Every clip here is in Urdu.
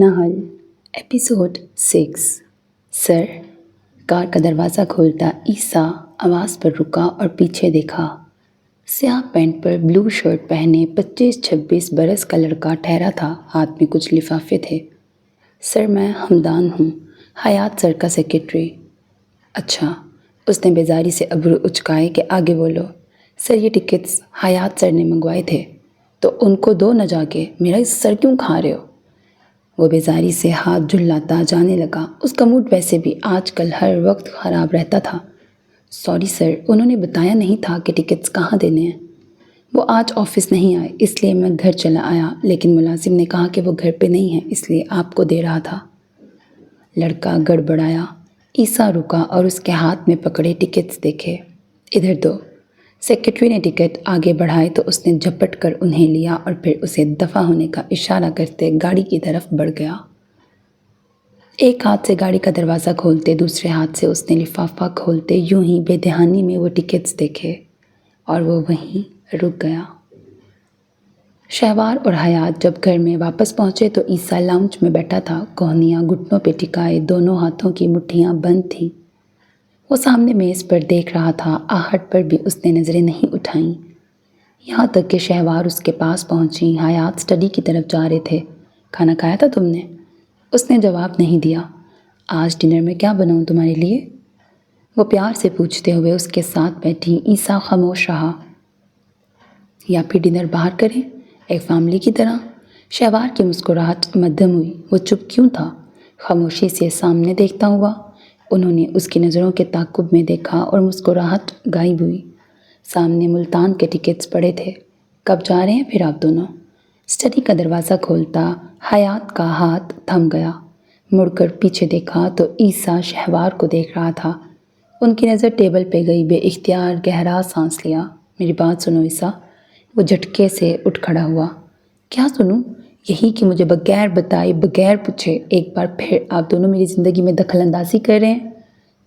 نحل ایپیسوڈ 6۔ سر، کار کا دروازہ کھولتا عیسیٰ آواز پر رکا اور پیچھے دیکھا۔ سیاہ پینٹ پر بلو شرٹ پہنے 25-26 برس کا لڑکا ٹھہرا تھا، ہاتھ میں کچھ لفافے تھے۔ سر، میں ہمدان ہوں، حیات سر کا سیکرٹری۔ اچھا، اس نے بیزاری سے ابرو اچکائے کہ آگے بولو۔ سر، یہ ٹکٹس حیات سر نے منگوائے تھے، تو ان کو دو نہ جا کے، میرا سر کیوں کھا رہے ہو؟ وہ بیزاری سے ہاتھ جھلاتا جانے لگا۔ اس کا موڈ ویسے بھی آج کل ہر وقت خراب رہتا تھا۔ سوری سر، انہوں نے بتایا نہیں تھا کہ ٹکٹس کہاں دینے ہیں۔ وہ آج آفس نہیں آئے، اس لیے میں گھر چلا آیا، لیکن ملازم نے کہا کہ وہ گھر پہ نہیں ہے، اس لیے آپ کو دے رہا تھا۔ لڑکا گڑبڑایا۔ عیسیٰ رکا اور اس کے ہاتھ میں پکڑے ٹکٹس دیکھے۔ ادھر دو۔ سیکرٹری نے ٹکٹ آگے بڑھائے تو اس نے جھپٹ کر انہیں لیا اور پھر اسے دفع ہونے کا اشارہ کرتے گاڑی کی طرف بڑھ گیا۔ ایک ہاتھ سے گاڑی کا دروازہ کھولتے، دوسرے ہاتھ سے اس نے لفافہ کھولتے یوں ہی بے دھیانی میں وہ ٹکٹس دیکھے اور وہ وہیں رک گیا۔ شہوار اور حیات جب گھر میں واپس پہنچے تو عیسیٰ لاؤنج میں بیٹھا تھا، کوہنیاں گھٹنوں پہ ٹکائے، دونوں ہاتھوں کی مٹھیاں بند تھیں۔ وہ سامنے میز پر دیکھ رہا تھا، آہٹ پر بھی اس نے نظریں نہیں اٹھائیں، یہاں تک کہ شہوار اس کے پاس پہنچی۔ حیات سٹڈی کی طرف جا رہے تھے۔ کھانا کھایا تھا تم نے؟ اس نے جواب نہیں دیا۔ آج ڈنر میں کیا بناؤں تمہارے لیے؟ وہ پیار سے پوچھتے ہوئے اس کے ساتھ بیٹھی۔ عیسیٰ خاموش رہا۔ یا پھر ڈنر باہر کریں، ایک فیملی کی طرح؟ شہوار کی مسکراہٹ مدھم ہوئی۔ وہ چپ کیوں تھا؟ خاموشی سے سامنے دیکھتا ہوا۔ انہوں نے اس کی نظروں کے تعاقب میں دیکھا اور مسکراہٹ غائب ہوئی۔ سامنے ملتان کے ٹکٹس پڑے تھے۔ کب جا رہے ہیں پھر آپ دونوں؟ سٹڈی کا دروازہ کھولتا حیات کا ہاتھ تھم گیا۔ مڑ کر پیچھے دیکھا تو عیسیٰ شہوار کو دیکھ رہا تھا۔ ان کی نظر ٹیبل پہ گئی۔ بے اختیار گہرا سانس لیا۔ میری بات سنو عیسیٰ۔ وہ جھٹکے سے اٹھ کھڑا ہوا۔ کیا سنوں؟ یہی کہ مجھے بغیر بتائے، بغیر پوچھے ایک بار پھر آپ دونوں میری زندگی میں دخل اندازی کر رہے ہیں۔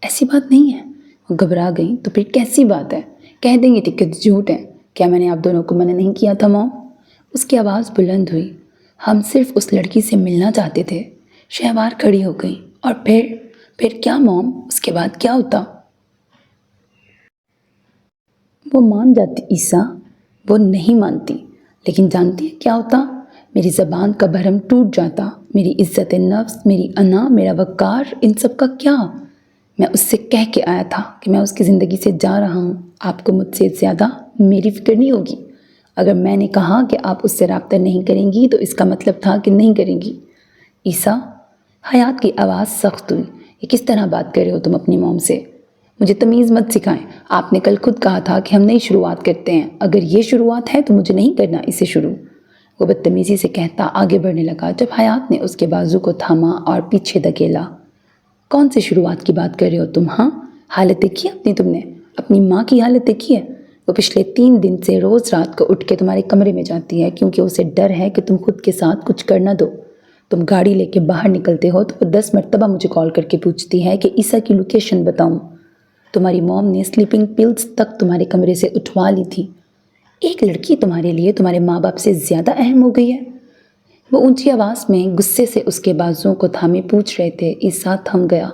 ایسی بات نہیں ہے۔ وہ گھبرا گئی۔ تو پھر کیسی بات ہے؟ کہہ دیں گے ٹکٹ جھوٹ ہیں۔ کیا میں نے آپ دونوں کو منع نہیں کیا تھا موم؟ اس کی آواز بلند ہوئی۔ ہم صرف اس لڑکی سے ملنا چاہتے تھے۔ شہوار کھڑی ہو گئی۔ اور پھر کیا موم؟ اس کے بعد کیا ہوتا؟ وہ مان جاتی عیسیٰ۔ وہ نہیں مانتی، لیکن جانتی ہے کیا ہوتا؟ میری زبان کا بھرم ٹوٹ جاتا، میری عزت نفس، میری انا، میرا وقار، ان سب کا کیا؟ میں اس سے کہہ کے آیا تھا کہ میں اس کی زندگی سے جا رہا ہوں، آپ کو مجھ سے زیادہ میری فکر نہیں ہوگی۔ اگر میں نے کہا کہ آپ اس سے رابطہ نہیں کریں گی تو اس کا مطلب تھا کہ نہیں کریں گی۔ عیسیٰ، حیات کی آواز سخت ہوئی۔ یہ کس طرح بات کر رہے ہو تم اپنی موم سے؟ مجھے تمیز مت سکھائیں۔ آپ نے کل خود کہا تھا کہ ہم نئی شروعات کرتے ہیں، اگر یہ شروعات ہے تو مجھے نہیں کرنا اسے شروع۔ وہ بدتمیزی سے کہتا آگے بڑھنے لگا جب حیات نے اس کے بازو کو تھاما اور پیچھے دھکیلا۔ کون سی شروعات کی بات کر رہے ہو تم؟ ہاں، حالت دیکھی اپنی تم نے؟ اپنی ماں کی حالت دیکھی ہے؟ وہ پچھلے 3 دن سے روز رات کو اٹھ کے تمہارے کمرے میں جاتی ہے کیونکہ اسے ڈر ہے کہ تم خود کے ساتھ کچھ کر نہ دو۔ تم گاڑی لے کے باہر نکلتے ہو تو وہ 10 مرتبہ مجھے کال کر کے پوچھتی ہے کہ عیسیٰ کی لوکیشن بتاؤں۔ تمہاری موم نے سلیپنگ پلز تک تمہارے کمرے سے اٹھوا لی تھی۔ ایک لڑکی تمہارے لیے تمہارے ماں باپ سے زیادہ اہم ہو گئی ہے؟ وہ اونچی آواز میں غصے سے اس کے بازوؤں کو تھامے پوچھ رہے تھے۔ عیسیٰ تھم گیا۔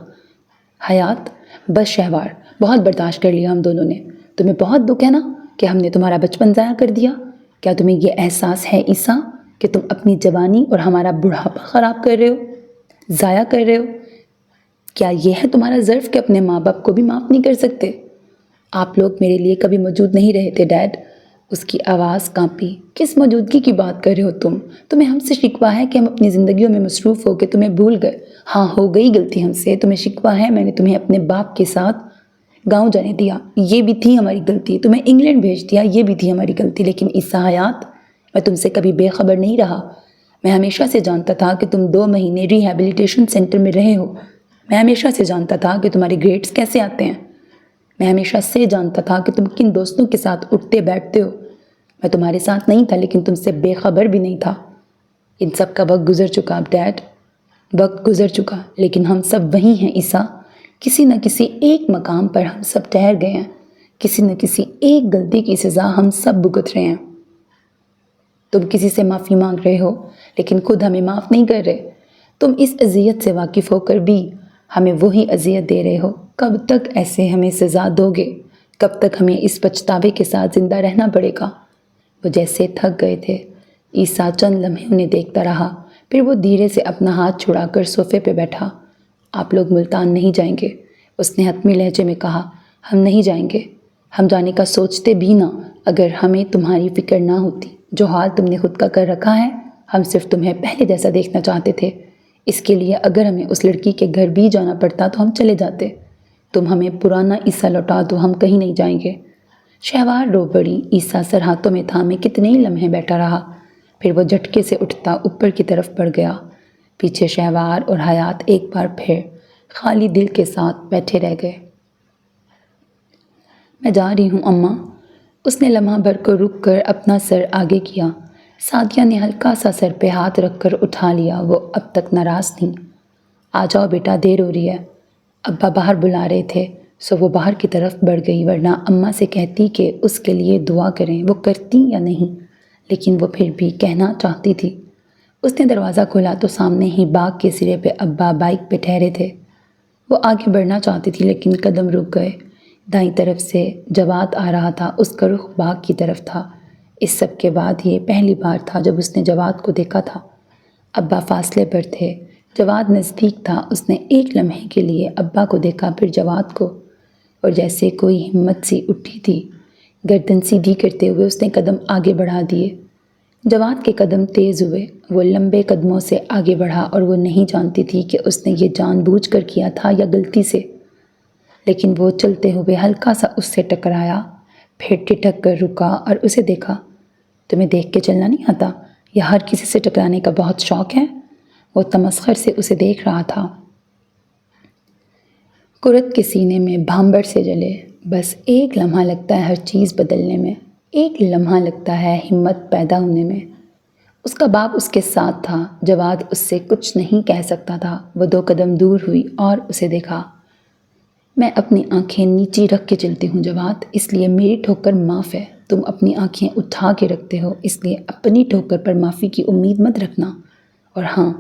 حیات، بس شہوار، بہت برداشت کر لیا ہم دونوں نے۔ تمہیں بہت دکھ ہے نا کہ ہم نے تمہارا بچپن ضائع کر دیا؟ کیا تمہیں یہ احساس ہے عیسیٰ کہ تم اپنی جوانی اور ہمارا بڑھاپا خراب کر رہے ہو، ضائع کر رہے ہو؟ کیا یہ ہے تمہارا ظرف کہ اپنے ماں باپ کو بھی معاف نہیں کر سکتے؟ آپ لوگ میرے لیے کبھی موجود نہیں رہے تھے ڈیڈ۔ اس کی آواز کانپی۔ کس موجودگی کی بات کر رہے ہو تم؟ تمہیں ہم سے شکوہ ہے کہ ہم اپنی زندگیوں میں مصروف ہو کے تمہیں بھول گئے؟ ہاں، ہو گئی غلطی ہم سے۔ تمہیں شکوہ ہے میں نے تمہیں اپنے باپ کے ساتھ گاؤں جانے دیا، یہ بھی تھی ہماری غلطی۔ تمہیں انگلینڈ بھیج دیا، یہ بھی تھی ہماری غلطی۔ لیکن عیسیٰ، حیات، میں تم سے کبھی بے خبر نہیں رہا۔ میں ہمیشہ سے جانتا تھا کہ تم 2 مہینے ریہیبلیٹیشن سینٹر میں رہے ہو۔ میں ہمیشہ سے جانتا تھا کہ تمہارے گریڈز کیسے آتے ہیں۔ میں ہمیشہ سے جانتا تھا کہ تم کن دوستوں کے ساتھ اٹھتے بیٹھتے ہو۔ میں تمہارے ساتھ نہیں تھا لیکن تم سے بے خبر بھی نہیں تھا۔ ان سب کا وقت گزر چکا اب ڈیڈ، وقت گزر چکا، لیکن ہم سب وہی ہیں عیسیٰ۔ کسی نہ کسی ایک مقام پر ہم سب ٹھہر گئے ہیں، کسی نہ کسی ایک غلطی کی سزا ہم سب بھگت رہے ہیں۔ تم کسی سے معافی مانگ رہے ہو لیکن خود ہمیں معاف نہیں کر رہے۔ تم اس اذیت سے واقف ہو کر بھی ہمیں وہی اذیت دے رہے ہو۔ کب تک ایسے ہمیں سزا دو گے؟ کب تک ہمیں اس پچھتاوے کے ساتھ زندہ رہنا پڑے گا؟ وہ جیسے تھک گئے تھے۔ عیسیٰ چند لمحے انہیں دیکھتا رہا، پھر وہ دھیرے سے اپنا ہاتھ چھڑا کر صوفے پہ بیٹھا۔ آپ لوگ ملتان نہیں جائیں گے؟ اس نے حتمی لہجے میں کہا۔ ہم نہیں جائیں گے، ہم جانے کا سوچتے بھی نہ، اگر ہمیں تمہاری فکر نہ ہوتی۔ جو حال تم نے خود کا کر رکھا ہے، ہم صرف تمہیں پہلے جیسا دیکھنا چاہتے تھے۔ اس کے لیے اگر ہمیں اس لڑکی کے گھر بھی جانا پڑتا تو ہم چلے جاتے۔ تم ہمیں پرانا عیسیٰ لوٹا دو، ہم کہیں نہیں جائیں گے۔ شہوار رو پڑی۔ عیسیٰ سر ہاتھوں میں تھامے کتنے ہی لمحے بیٹھا رہا، پھر وہ جھٹکے سے اٹھتا اوپر کی طرف بڑھ گیا۔ پیچھے شہوار اور حیات ایک بار پھر خالی دل کے ساتھ بیٹھے رہ گئے۔ میں جا رہی ہوں اماں۔ اس نے لمحہ بھر کو رک کر اپنا سر آگے کیا۔ سعدیہ نے ہلکا سا سر پہ ہاتھ رکھ کر اٹھا لیا۔ وہ اب تک ناراض تھیں۔ آ جاؤ بیٹا، دیر ہو رہی ہے۔ ابا باہر بلا رہے تھے، سو وہ باہر کی طرف بڑھ گئی، ورنہ اماں سے کہتی کہ اس کے لیے دعا کریں۔ وہ کرتی یا نہیں، لیکن وہ پھر بھی کہنا چاہتی تھی۔ اس نے دروازہ کھولا تو سامنے ہی باغ کے سرے پہ ابا بائک پہ ٹھہرے تھے۔ وہ آگے بڑھنا چاہتی تھی لیکن قدم رک گئے۔ دائیں طرف سے جواد آ رہا تھا، اس کا رخ باغ کی طرف تھا۔ اس سب کے بعد یہ پہلی بار تھا جب اس نے جواد کو دیکھا تھا۔ ابا فاصلے پر تھے، جواد نزدیک تھا۔ اس نے ایک لمحے کے لیے ابا کو دیکھا، پھر جواد کو، اور جیسے کوئی ہمت سی اٹھی تھی، گردن سیدھی کرتے ہوئے اس نے قدم آگے بڑھا دیے۔ جواد کے قدم تیز ہوئے، وہ لمبے قدموں سے آگے بڑھا، اور وہ نہیں جانتی تھی کہ اس نے یہ جان بوجھ کر کیا تھا یا غلطی سے، لیکن وہ چلتے ہوئے ہلکا سا اس سے ٹکرایا، پھر ٹھٹک کر رکا اور اسے دیکھا۔ تمہیں دیکھ کے چلنا نہیں آتا یا ہر کسی سے ٹکرانے کا بہت شوق ہے؟ وہ تمسخر سے اسے دیکھ رہا تھا۔ قرت کے سینے میں بھانبڑ سے جلے۔ بس ایک لمحہ لگتا ہے ہر چیز بدلنے میں، ایک لمحہ لگتا ہے ہمت پیدا ہونے میں۔ اس کا باپ اس کے ساتھ تھا، جواد اس سے کچھ نہیں کہہ سکتا تھا۔ وہ 2 قدم دور ہوئی اور اسے دیکھا۔ میں اپنی آنکھیں نیچی رکھ کے چلتی ہوں جواد، اس لیے میری ٹھوکر معاف ہے۔ تم اپنی آنکھیں اٹھا کے رکھتے ہو، اس لیے اپنی ٹھوکر پر معافی کی امید مت رکھنا۔ اور ہاں،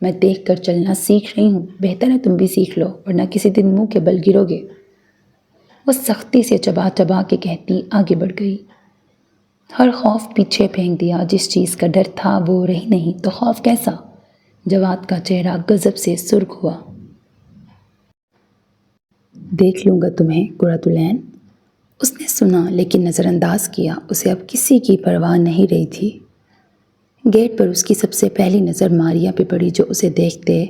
میں دیکھ کر چلنا سیکھ رہی ہوں، بہتر ہے تم بھی سیکھ لو، ورنہ کسی دن منہ کے بل گرو گے۔ وہ سختی سے چبا چبا کے کہتی آگے بڑھ گئی۔ ہر خوف پیچھے پھینک دیا۔ جس چیز کا ڈر تھا وہ رہی نہیں تو خوف کیسا؟ جواد کا چہرہ غضب سے سرخ ہوا۔ دیکھ لوں گا تمہیں قرۃ العین۔ اس نے سنا لیکن نظر انداز کیا۔ اسے اب کسی کی پرواہ نہیں رہی تھی۔ گیٹ پر اس کی سب سے پہلی نظر ماریا پہ پڑی، جو اسے دیکھتے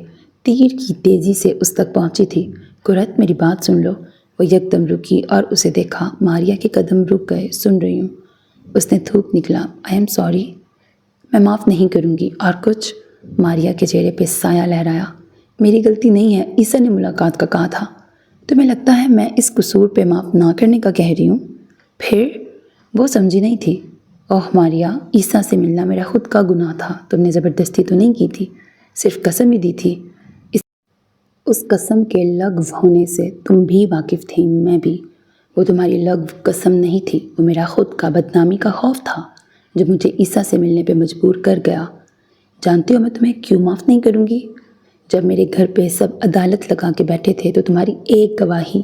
تیر کی تیزی سے اس تک پہنچی تھی۔ قرۃ، میری بات سن لو۔ وہ یکدم رکی اور اسے دیکھا۔ ماریا کے قدم رک گئے۔ سن رہی ہوں۔ اس نے تھوک نکلا۔ آئی ایم سوری۔ میں معاف نہیں کروں گی۔ اور کچھ؟ ماریا کے چہرے پہ سایہ لہرایا۔ میری غلطی نہیں ہے، عیسیٰ نے ملاقات کا کہا تھا۔ تمہیں لگتا ہے میں اس قصور پہ معاف نہ کرنے کا کہہ رہی ہوں؟ پھر؟ وہ سمجھی نہیں تھی۔ اوہ ماریا، عیسیٰ سے ملنا میرا خود کا گناہ تھا۔ تم نے زبردستی تو نہیں کی تھی، صرف قسم ہی دی تھی۔ اس قسم کے لغو ہونے سے تم بھی واقف تھی، میں بھی۔ وہ تمہاری لغو قسم نہیں تھی، وہ میرا خود کا بدنامی کا خوف تھا جو مجھے عیسیٰ سے ملنے پہ مجبور کر گیا۔ جانتی ہو میں تمہیں کیوں معاف نہیں کروں گی؟ جب میرے گھر پہ سب عدالت لگا کے بیٹھے تھے تو تمہاری ایک گواہی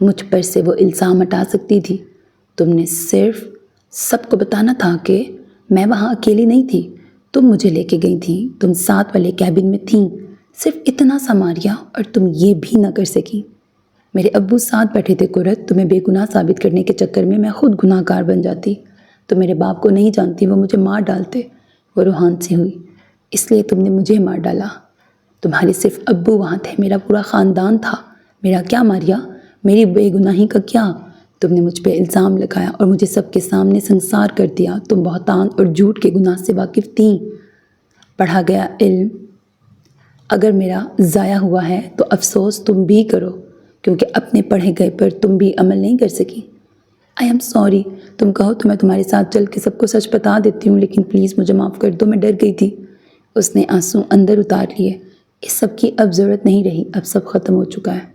مجھ پر سے وہ الزام ہٹا سکتی تھی۔ تم نے صرف سب کو بتانا تھا کہ میں وہاں اکیلی نہیں تھی، تم مجھے لے کے گئی تھی، تم ساتھ والے کیبن میں تھیں، صرف اتنا سا ماریا، اور تم یہ بھی نہ کر سکی۔ میرے ابو ساتھ بیٹھے تھے قرۃ، تمہیں بے گناہ ثابت کرنے کے چکر میں خود گناہ گار بن جاتی۔ تو میرے باپ کو نہیں جانتی، وہ مجھے مار ڈالتے۔ وہ روحان سی ہوئی۔ اس لیے تم نے مجھے مار ڈالا۔ تمہارے صرف ابو وہاں تھے، میرا پورا خاندان تھا۔ میرا کیا ماریا؟ میری بے گناہی کا کیا؟ تم نے مجھ پہ الزام لگایا اور مجھے سب کے سامنے سنسار کر دیا۔ تم بہتان اور جھوٹ کے گناہ سے واقف تھیں۔ پڑھا گیا علم اگر میرا ضائع ہوا ہے تو افسوس تم بھی کرو، کیونکہ اپنے پڑھے گئے پر تم بھی عمل نہیں کر سکی۔ آئی ایم سوری۔ تم کہو تو میں تمہارے ساتھ چل کے سب کو سچ بتا دیتی ہوں، لیکن پلیز مجھے معاف کر دو، میں ڈر گئی تھی۔ اس نے آنسو اندر اتار لیے۔ اس سب کی اب ضرورت نہیں رہی، اب سب ختم ہو چکا ہے۔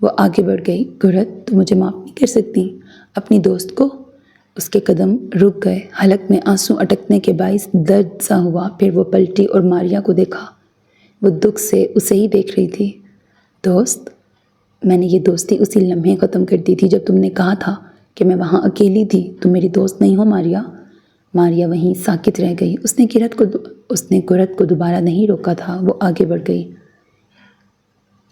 وہ آگے بڑھ گئی۔ قرۃ، تو مجھے معاف نہیں کر سکتی اپنی دوست کو؟ اس کے قدم رک گئے۔ حلق میں آنسو اٹکنے کے باعث درد سا ہوا۔ پھر وہ پلٹی اور ماریا کو دیکھا۔ وہ دکھ سے اسے ہی دیکھ رہی تھی۔ دوست، میں نے یہ دوستی اسی لمحے ختم کر دی تھی جب تم نے کہا تھا کہ میں وہاں اکیلی تھی۔ تم میری دوست نہیں ہو ماریا۔ ماریا وہیں ساکت رہ گئی۔ اس نے قرت کو دوبارہ نہیں روکا تھا، وہ آگے بڑھ گئی۔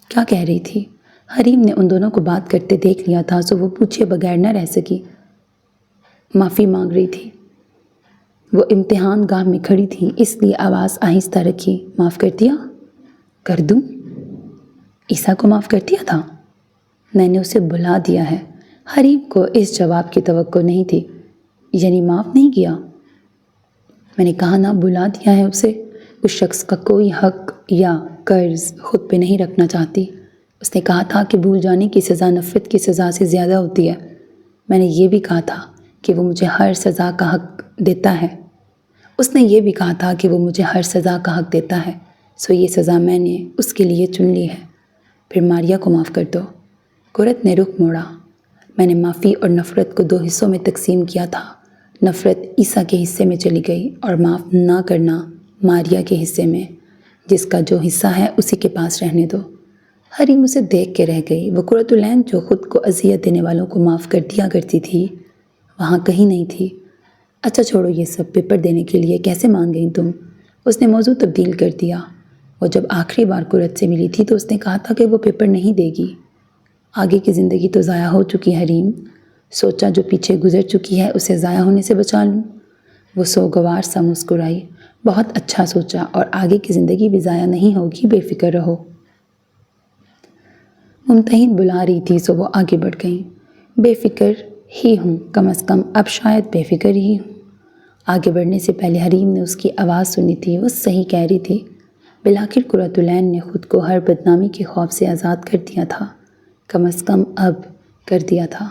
کیا کہہ رہی تھی؟ حریم نے ان دونوں کو بات کرتے دیکھ لیا تھا، سو وہ پوچھے بغیر نہ رہ سکی۔ معافی مانگ رہی تھی۔ وہ امتحان گاہ میں کھڑی تھی، اس لیے آواز آہستہ رکھی۔ معاف کر دیا؟ کر دوں؟ عیسیٰ کو معاف کر دیا تھا؟ میں نے اسے بھلا دیا ہے۔ حریم کو اس جواب کی توقع نہیں تھی۔ یعنی معاف نہیں کیا؟ میں نے کہا نا، بھلا دیا ہے اسے۔ اس شخص کا کوئی حق یا قرض خود پہ نہیں رکھنا چاہتی۔ اس نے کہا تھا کہ بھول جانے کی سزا نفرت کی سزا سے زیادہ ہوتی ہے۔ میں نے یہ بھی کہا تھا کہ وہ مجھے ہر سزا کا حق دیتا ہے۔ اس نے یہ بھی کہا تھا کہ وہ مجھے ہر سزا کا حق دیتا ہے، سو یہ سزا میں نے اس کے لیے چن لی ہے۔ پھر ماریا کو معاف کر دو۔ قرت نے رخ موڑا۔ میں نے معافی اور نفرت کو 2 حصوں میں تقسیم کیا تھا۔ نفرت عیسیٰ کے حصے میں چلی گئی اور معاف نہ کرنا ماریا کے حصے میں۔ جس کا جو حصہ ہے اسی کے پاس رہنے دو۔ حریم اسے دیکھ کے رہ گئی۔ وہ قرۃ العین جو خود کو اذیت دینے والوں کو معاف کر دیا کرتی تھی، وہاں کہیں نہیں تھی۔ اچھا چھوڑو یہ سب، پیپر دینے کے لیے کیسے مان گئی تم؟ اس نے موضوع تبدیل کر دیا۔ وہ جب آخری بار قرت سے ملی تھی تو اس نے کہا تھا کہ وہ پیپر نہیں دے گی۔ آگے کی زندگی تو ضائع ہو چکی حریم۔ سوچا جو پیچھے گزر چکی ہے اسے ضائع ہونے سے بچا لوں۔ وہ سوگوار سا مسکرائی۔ بہت اچھا سوچا، اور آگے کی زندگی بھی ضائع نہیں ہوگی، بے فکر رہو۔ ممتحن بلا رہی تھی سو وہ آگے بڑھ گئیں۔ بے فکر ہی ہوں، کم از کم اب شاید بے فکر ہی ہوں۔ آگے بڑھنے سے پہلے حریم نے اس کی آواز سنی تھی۔ وہ صحیح کہہ رہی تھی۔ بالآخر قرۃ العین نے خود کو ہر بدنامی کے خوف سے آزاد کر دیا تھا، کم از کم اب کر دیا تھا۔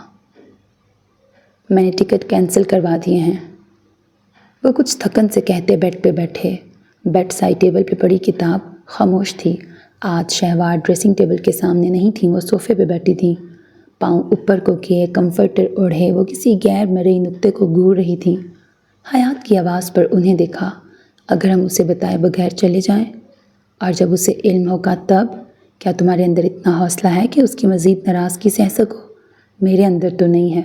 میں نے ٹکٹ کینسل کروا دیے ہیں۔ وہ کچھ تھکن سے کہتے بیڈ پہ بیٹھے۔ بیڈ سائڈ ٹیبل پہ پڑی کتاب خاموش تھی۔ آج شہوار ڈریسنگ ٹیبل کے سامنے نہیں تھیں، وہ صوفے پہ بیٹھی تھیں، پاؤں اوپر کو کیے، کمفرٹر اوڑھے۔ وہ کسی غیر مرئی نقطے کو گھور رہی تھیں۔ حیات کی آواز پر انہیں دیکھا۔ اگر ہم اسے بتائے بغیر چلے جائیں؟ اور جب اسے علم ہوگا تب؟ کیا تمہارے اندر اتنا حوصلہ ہے کہ اس کی مزید ناراضگی سہ سکو؟ میرے اندر تو نہیں ہے۔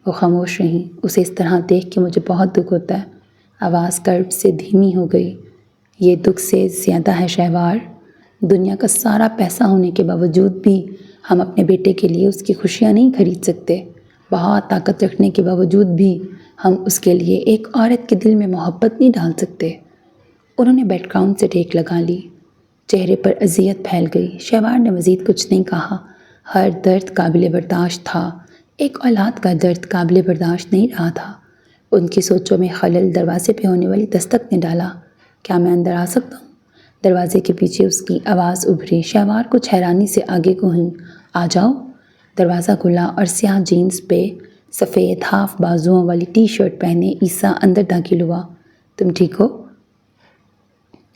وہ خاموش رہیں۔ اسے اس طرح دیکھ کے مجھے بہت دکھ ہوتا ہے۔ آواز کرب سے دھیمی ہو گئی۔ یہ دکھ سے زیادہ ہے شہوار۔ دنیا کا سارا پیسہ ہونے کے باوجود بھی ہم اپنے بیٹے کے لیے اس کی خوشیاں نہیں خرید سکتے۔ بہت طاقت رکھنے کے باوجود بھی ہم اس کے لیے ایک عورت کے دل میں محبت نہیں ڈال سکتے۔ انہوں نے بیک گراؤنڈ سے ٹیک لگا لی۔ چہرے پر اذیت پھیل گئی۔ شہوار نے مزید کچھ نہیں کہا۔ ہر درد قابل برداشت تھا، ایک اولاد کا درد قابل برداشت نہیں رہا تھا۔ ان کی سوچوں میں خلل دروازے پہ ہونے والی دستک نے ڈالا۔ کیا میں اندر آ سکتا ہوں؟ دروازے کے پیچھے اس کی آواز ابھری۔ شہوار کچھ حیرانی سے آگے کو ہوئی۔ آ جاؤ۔ دروازہ کھلا اور سیاہ جینز پہ سفید ہاف بازوؤں والی ٹی شرٹ پہنے عیسیٰ اندر داخل ہوا۔ تم ٹھیک ہو؟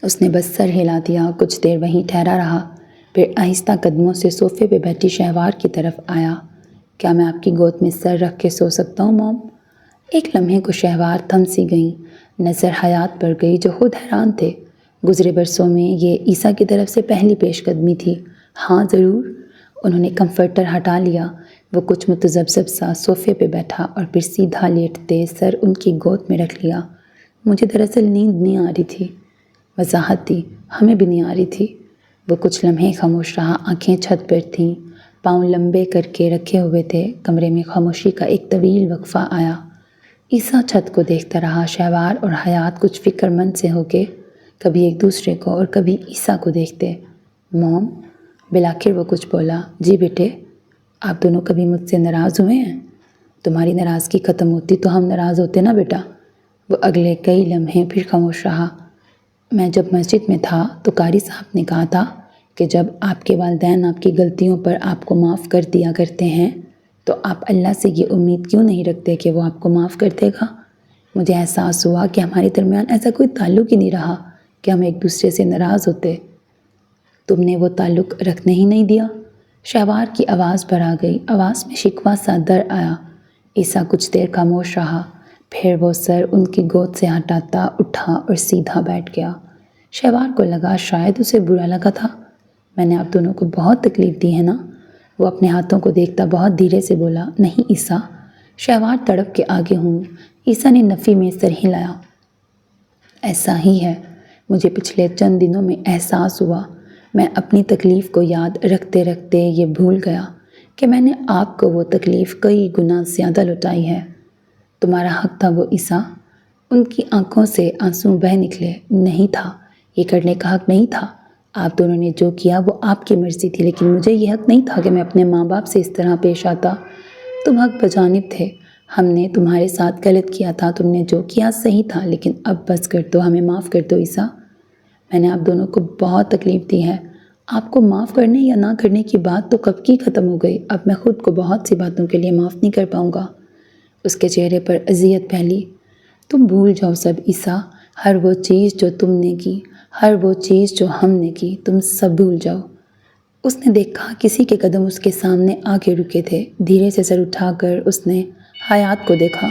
اس نے بس سر ہلا دیا۔ کچھ دیر وہیں ٹھہرا رہا، پھر آہستہ قدموں سے صوفے پہ بیٹھی شہوار کی طرف آیا۔ کیا میں آپ کی گود میں سر رکھ کے سو سکتا ہوں موم؟ ایک لمحے کو شہوار تھم سی گئیں۔ نظر حیات پر گئی جو خود حیران تھے۔ گزرے برسوں میں یہ عیسیٰ کی طرف سے پہلی پیش قدمی تھی۔ ہاں ضرور۔ انہوں نے کمفرٹر ہٹا لیا۔ وہ کچھ متذبذب سا صوفے پہ بیٹھا اور پھر سیدھا لیٹتے سر ان کی گود میں رکھ لیا۔ مجھے دراصل نیند نہیں آ رہی تھی۔ وضاحت دی۔ ہمیں بھی نہیں آ رہی تھی۔ وہ کچھ لمحے خاموش رہا۔ آنکھیں چھت پر تھیں، پاؤں لمبے کر کے رکھے ہوئے تھے۔ کمرے میں خاموشی کا ایک طویل وقفہ آیا۔ عیسیٰ چھت کو دیکھتا رہا۔ شہوار اور حیات کچھ فکر مند سے ہو کے کبھی ایک دوسرے کو اور کبھی عیسیٰ کو دیکھتے۔ موم، بالآخر وہ کچھ بولا۔ جی بیٹے، آپ دونوں کبھی مجھ سے ناراض ہوئے ہیں؟ تمہاری ناراضگی ختم ہوتی تو ہم ناراض ہوتے نا بیٹا۔ وہ اگلے کئی لمحے پھر خاموش رہا۔ میں جب مسجد میں تھا تو قاری صاحب نے کہا تھا کہ جب آپ کے والدین آپ کی غلطیوں پر آپ کو معاف کر دیا کرتے ہیں تو آپ اللہ سے یہ امید کیوں نہیں رکھتے کہ وہ آپ کو معاف کر دے گا؟ مجھے احساس ہوا کہ ہمارے درمیان ایسا کوئی تعلق ہی نہیں رہا کہ ہم ایک دوسرے سے ناراض ہوتے۔ تم نے وہ تعلق رکھنے ہی نہیں دیا۔ شہوار کی آواز پر آ گئی۔ آواز میں شکوہ سا در آیا۔ عیسیٰ کچھ دیر خاموش رہا، پھر وہ سر ان کی گود سے ہٹاتا اٹھا اور سیدھا بیٹھ گیا۔ شہوار کو لگا شاید اسے برا لگا تھا۔ میں نے آپ دونوں کو بہت تکلیف دی ہے نا؟ وہ اپنے ہاتھوں کو دیکھتا بہت دھیرے سے بولا۔ نہیں عیسیٰ۔ شہوار تڑپ کے آگے ہوں۔ عیسیٰ نے نفی میں سر ہلایا۔ ایسا ہی ہے، مجھے پچھلے چند دنوں میں احساس ہوا، میں اپنی تکلیف کو یاد رکھتے رکھتے یہ بھول گیا کہ میں نے آپ کو وہ تکلیف کئی گنا زیادہ لوٹائی ہے۔ تمہارا حق تھا وہ عیسیٰ۔ ان کی آنکھوں سے آنسو بہہ نکلے۔ نہیں تھا، یہ کرنے کا حق نہیں تھا۔ آپ دونوں نے جو کیا وہ آپ کی مرضی تھی، لیکن مجھے یہ حق نہیں تھا کہ میں اپنے ماں باپ سے اس طرح پیش آتا۔ تم حق بجانب تھے، ہم نے تمہارے ساتھ غلط کیا تھا، تم نے جو کیا صحیح تھا، لیکن اب بس کر دو، ہمیں معاف کر دو عیسیٰ۔ میں نے آپ دونوں کو بہت تکلیف دی ہے۔ آپ کو معاف کرنے یا نہ کرنے کی بات تو کب کی ختم ہو گئی، اب میں خود کو بہت سی باتوں کے لیے معاف نہیں کر پاؤں گا۔ اس کے چہرے پر اذیت پھیلی۔ تم بھول جاؤ سب عیسیٰ، ہر وہ چیز جو تم نے کی، ہر وہ چیز جو ہم نے کی، تم سب بھول جاؤ۔ اس نے دیکھا کسی کے قدم اس کے سامنے آ کے رکے تھے۔ دھیرے سے سر اٹھا کر اس نے حیات کو دیکھا۔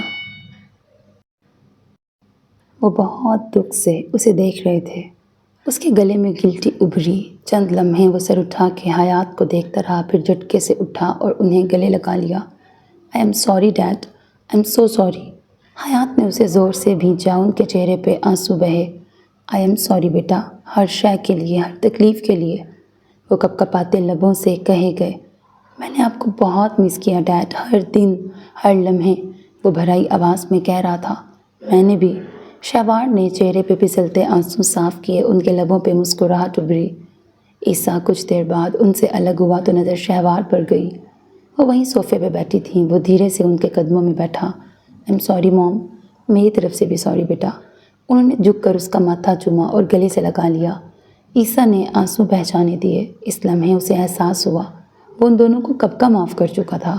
وہ بہت دکھ سے اسے دیکھ رہے تھے۔ اس کے گلے میں گلٹی ابھری۔ چند لمحے وہ سر اٹھا کے حیات کو دیکھتا رہا، پھر جھٹکے سے اٹھا اور انہیں گلے لگا لیا۔ I am sorry dad, I am so sorry. Hayat نے اسے زور سے بھینچا، ان کے چہرے پہ آنسو بہے۔ آئی ایم سوری بیٹا، ہر شے کے لیے، ہر تکلیف کے لیے۔ وہ کپ کپاتے لبوں سے کہے گئے۔ میں نے آپ کو بہت مس کیا ڈیڈ، ہر دن، ہر لمحے، وہ بھرائی آواز میں کہہ رہا تھا۔ میں نے بھی۔ شہوار نے چہرے پہ پھسلتے آنسو صاف کیے، ان کے لبوں پہ مسکراہٹ ابھری۔ عیسیٰ کچھ دیر بعد ان سے الگ ہوا تو نظر شہوار پر گئی۔ وہ وہیں صوفے پہ بیٹھی تھیں۔ وہ دھیرے سے ان کے قدموں میں بیٹھا۔ آئی ایم سوری موم، میری طرف سے بھی سوری بیٹا۔ انہوں نے جھک کر اس کا ماتھا چوما اور گلے سے لگا لیا۔ عیسیٰ نے آنسو بہہ جانے دیے۔ اس لمحے اسے احساس ہوا وہ ان دونوں کو کب کا معاف کر چکا تھا۔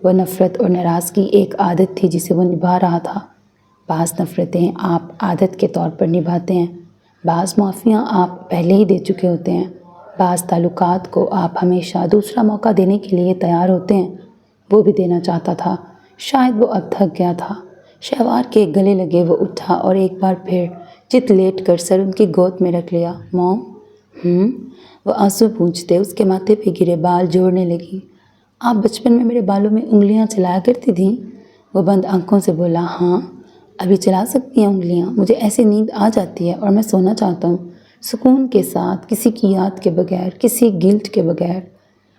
وہ نفرت اور ناراضگی ایک عادت تھی جسے وہ نبھا رہا تھا۔ بعض نفرتیں آپ عادت کے طور پر نبھاتے ہیں، بعض معافیاں آپ پہلے ہی دے چکے ہوتے ہیں، بعض تعلقات کو آپ ہمیشہ دوسرا موقع دینے کے لیے تیار ہوتے ہیں۔ وہ بھی دینا چاہتا تھا، شاید وہ اب تھک گیا تھا۔ شہوار کے گلے لگے وہ اٹھا اور ایک بار پھر چت لیٹ کر سر ان کی گود میں رکھ لیا۔ موم؟ وہ آنسو پونچھتے اس کے ماتھے پہ گرے بال جوڑنے لگی۔ آپ بچپن میں میرے بالوں میں انگلیاں چلایا کرتی تھیں؟ وہ بند آنکھوں سے بولا۔ ہاں، ابھی چلا سکتی ہیں انگلیاں، مجھے ایسی نیند آ جاتی ہے اور میں سونا چاہتا ہوں، سکون کے ساتھ، کسی کی یاد کے بغیر، کسی گلٹ کے بغیر۔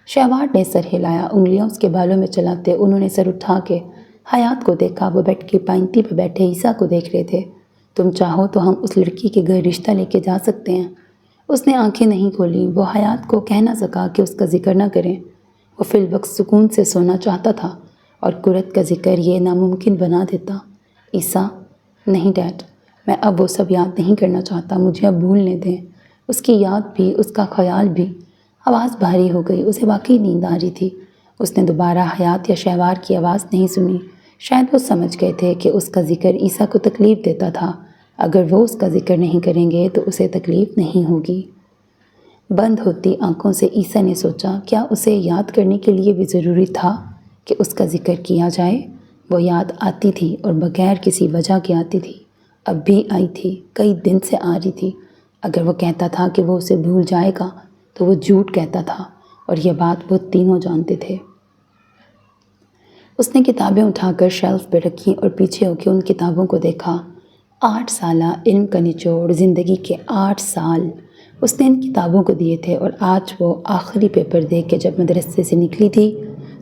شہوار نے سر ہلایا، انگلیاں اس کے بالوں میں چلاتے انہوں نے سر اٹھا کے حیات کو دیکھا۔ وہ بیڈ کی پائنتی پہ بیٹھے عیسیٰ کو دیکھ رہے تھے۔ تم چاہو تو ہم اس لڑکی کے گھر رشتہ لے کے جا سکتے ہیں۔ اس نے آنکھیں نہیں کھولیں۔ وہ حیات کو کہہ نہ سکا کہ اس کا ذکر نہ کریں۔ وہ فی الوقت سکون سے سونا چاہتا تھا اور قرت کا ذکر یہ ناممکن بنا دیتا۔ عیسیٰ؟ نہیں ڈیڈ، میں اب وہ سب یاد نہیں کرنا چاہتا، مجھے اب بھولنے دیں۔ اس کی یاد بھی، اس کا خیال بھی۔ آواز بھاری ہو گئی، اسے واقعی نیند آ رہی تھی۔ اس نے دوبارہ حیات یا شہوار کی آواز نہیں سنی۔ شاید وہ سمجھ گئے تھے کہ اس کا ذکر عیسیٰ کو تکلیف دیتا تھا۔ اگر وہ اس کا ذکر نہیں کریں گے تو اسے تکلیف نہیں ہوگی۔ بند ہوتی آنکھوں سے عیسیٰ نے سوچا، کیا اسے یاد کرنے کے لیے بھی ضروری تھا کہ اس کا ذکر کیا جائے؟ وہ یاد آتی تھی اور بغیر کسی وجہ کے آتی تھی۔ اب بھی آئی تھی، کئی دن سے آ رہی تھی۔ اگر وہ کہتا تھا کہ وہ اسے بھول جائے گا تو وہ جھوٹ کہتا تھا، اور یہ بات وہ تینوں جانتے تھے۔ اس نے کتابیں اٹھا کر شیلف پہ رکھیں اور پیچھے ہو کے ان کتابوں کو دیکھا۔ 8 سالہ علم کا نچوڑ، زندگی کے 8 سال اس نے ان کتابوں کو دیے تھے، اور آج وہ آخری پیپر دے کے جب مدرسے سے نکلی تھی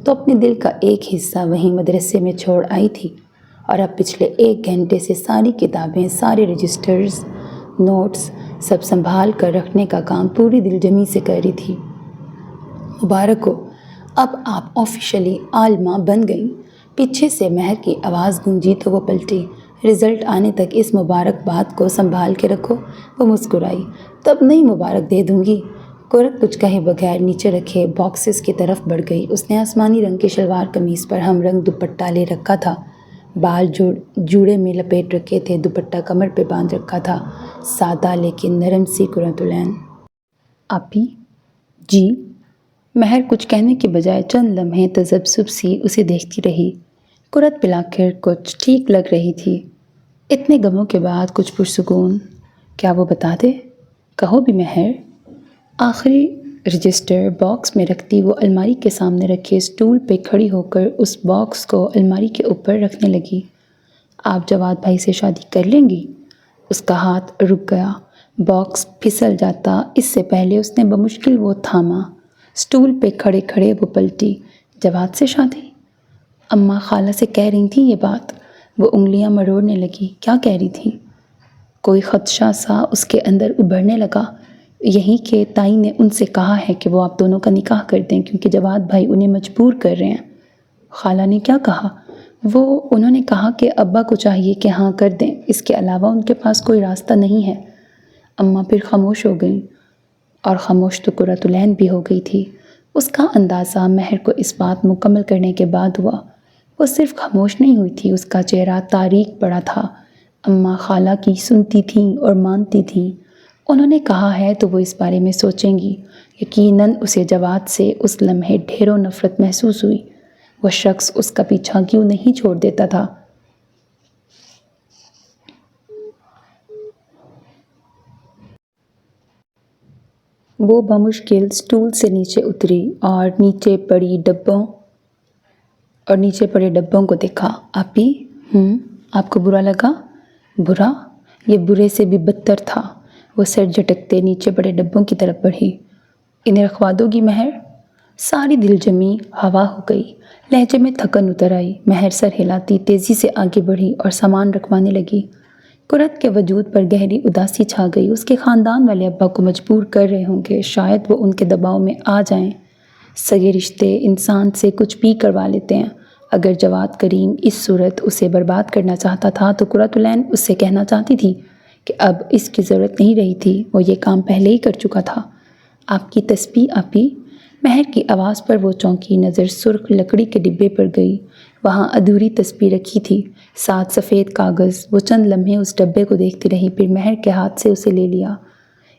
تو اپنے دل کا ایک حصہ وہیں مدرسے میں چھوڑ آئی تھی، اور اب پچھلے 1 گھنٹے سے ساری کتابیں، سارے رجسٹرز، نوٹس سب سنبھال کر رکھنے کا کام پوری دل جمی سے کر رہی تھی۔ مبارک ہو، اب آپ آفیشلی عالمہ بن گئیں۔ پیچھے سے مہر کی آواز گونجی تو وہ پلٹی۔ رزلٹ آنے تک اس مبارکباد کو سنبھال کے رکھو۔ وہ مسکرائی۔ تب نہیں مبارک دے دوں گی۔ قرت کچھ کہے بغیر نیچے رکھے باکسز کی طرف بڑھ گئی۔ اس نے آسمانی رنگ کی شلوار قمیص پر ہم رنگ دوپٹہ لے رکھا تھا، بال جوڑے میں لپیٹ رکھے تھے، دوپٹہ کمر پہ باندھ رکھا تھا، سادہ لیکن نرم سی قرۃ العین۔ آپی؟ جی؟ مہر کچھ کہنے کے بجائے چند لمحے تذبذب سی اسے دیکھتی رہی۔ قرۃ بالآخر کچھ ٹھیک لگ رہی تھی۔ اتنے غموں کے بعد کچھ پرسکون۔ کیا وہ بتا دے؟ کہو بھی مہر۔ آخری رجسٹر باکس میں رکھتی وہ الماری کے سامنے رکھے اسٹول پہ کھڑی ہو کر اس باکس کو الماری کے اوپر رکھنے لگی۔ آپ جواد بھائی سے شادی کر لیں گی؟ اس کا ہاتھ رک گیا، باکس پھسل جاتا اس سے پہلے اس نے بمشکل وہ تھاما۔ اسٹول پہ کھڑے کھڑے وہ پلٹی۔ جواد سے شادی؟ اماں خالہ سے کہہ رہی تھیں یہ بات۔ وہ انگلیاں مروڑنے لگی۔ کیا کہہ رہی تھی؟ کوئی خدشہ سا اس کے اندر ابھرنے لگا، یہی کہ تائی نے ان سے کہا ہے کہ وہ آپ دونوں کا نکاح کر دیں کیونکہ جواد بھائی انہیں مجبور کر رہے ہیں۔ خالہ نے کیا کہا؟ انہوں نے کہا کہ ابا کو چاہیے کہ ہاں کر دیں، اس کے علاوہ ان کے پاس کوئی راستہ نہیں ہے۔ اماں پھر خاموش ہو گئیں، اور خاموش تو قرۃ العین بھی ہو گئی تھی۔ اس کا اندازہ مہر کو اس بات مکمل کرنے کے بعد ہوا۔ وہ صرف خاموش نہیں ہوئی تھی، اس کا چہرہ تاریک پڑا تھا۔ اماں خالہ کی سنتی تھیں اور مانتی تھیں۔ انہوں نے کہا ہے تو وہ اس بارے میں سوچیں گی۔ یقیناً اسے جواد سے اس لمحے ڈھیروں نفرت محسوس ہوئی۔ وہ شخص اس کا پیچھا کیوں نہیں چھوڑ دیتا تھا؟ وہ بمشکل اسٹول سے نیچے اتری اور نیچے پڑے ڈبوں کو دیکھا۔ آپی، آپ کو برا لگا؟ برا؟ یہ برے سے بھی بدتر تھا۔ وہ سر جھٹکتے نیچے پڑے ڈبوں کی طرف بڑھی۔ انہیں رکھوا دو گی مہر؟ ساری دل جمی ہوا ہو گئی، لہجے میں تھکن اتر آئی۔ مہر سر ہلاتی تیزی سے آگے بڑھی اور سامان رکھوانے لگی۔ قرت کے وجود پر گہری اداسی چھا گئی۔ اس کے خاندان والے ابا کو مجبور کر رہے ہوں گے، شاید وہ ان کے دباؤ میں آ جائیں۔ سگے رشتے انسان سے کچھ بھی کروا لیتے ہیں۔ اگر جواد کریم اس صورت اسے برباد کرنا چاہتا تھا تو قرۃ العین اس سے کہنا چاہتی تھی کہ اب اس کی ضرورت نہیں رہی تھی، وہ یہ کام پہلے ہی کر چکا تھا۔ آپ کی تسبیح آپی؟ مہر کی آواز پر وہ چونکی، نظر سرخ لکڑی کے ڈبے پر گئی۔ وہاں ادھوری تسبیح رکھی تھی، ساتھ سفید کاغذ۔ وہ چند لمحے اس ڈبے کو دیکھتی رہی، پھر مہر کے ہاتھ سے اسے لے لیا۔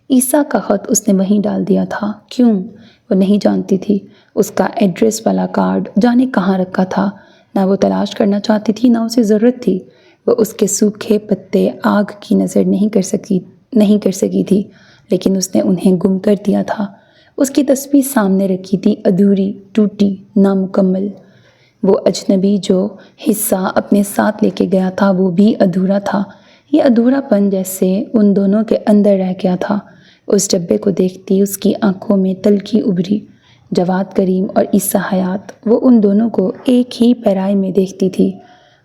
عیسیٰ کا خط اس نے وہیں ڈال دیا تھا۔ کیوں؟ وہ نہیں جانتی تھی۔ اس کا ایڈریس والا کارڈ جانے کہاں رکھا تھا، نہ وہ تلاش کرنا چاہتی تھی، نہ اسے ضرورت تھی۔ وہ اس کے سوکھے پتے آگ کی نظر نہیں کر سکی تھی، لیکن اس نے انہیں گم کر دیا تھا۔ اس کی تسبیح سامنے رکھی تھی، ادھوری، ٹوٹی، نامکمل۔ وہ اجنبی جو حصہ اپنے ساتھ لے کے گیا تھا وہ بھی ادھورا تھا۔ یہ ادھورا پن جیسے ان دونوں کے اندر رہ گیا تھا۔ اس ڈبے کو دیکھتی اس کی آنکھوں میں تلخی ابھری۔ جواد کریم اور عیسیٰ حیات، وہ ان دونوں کو ایک ہی پیرائی میں دیکھتی تھی۔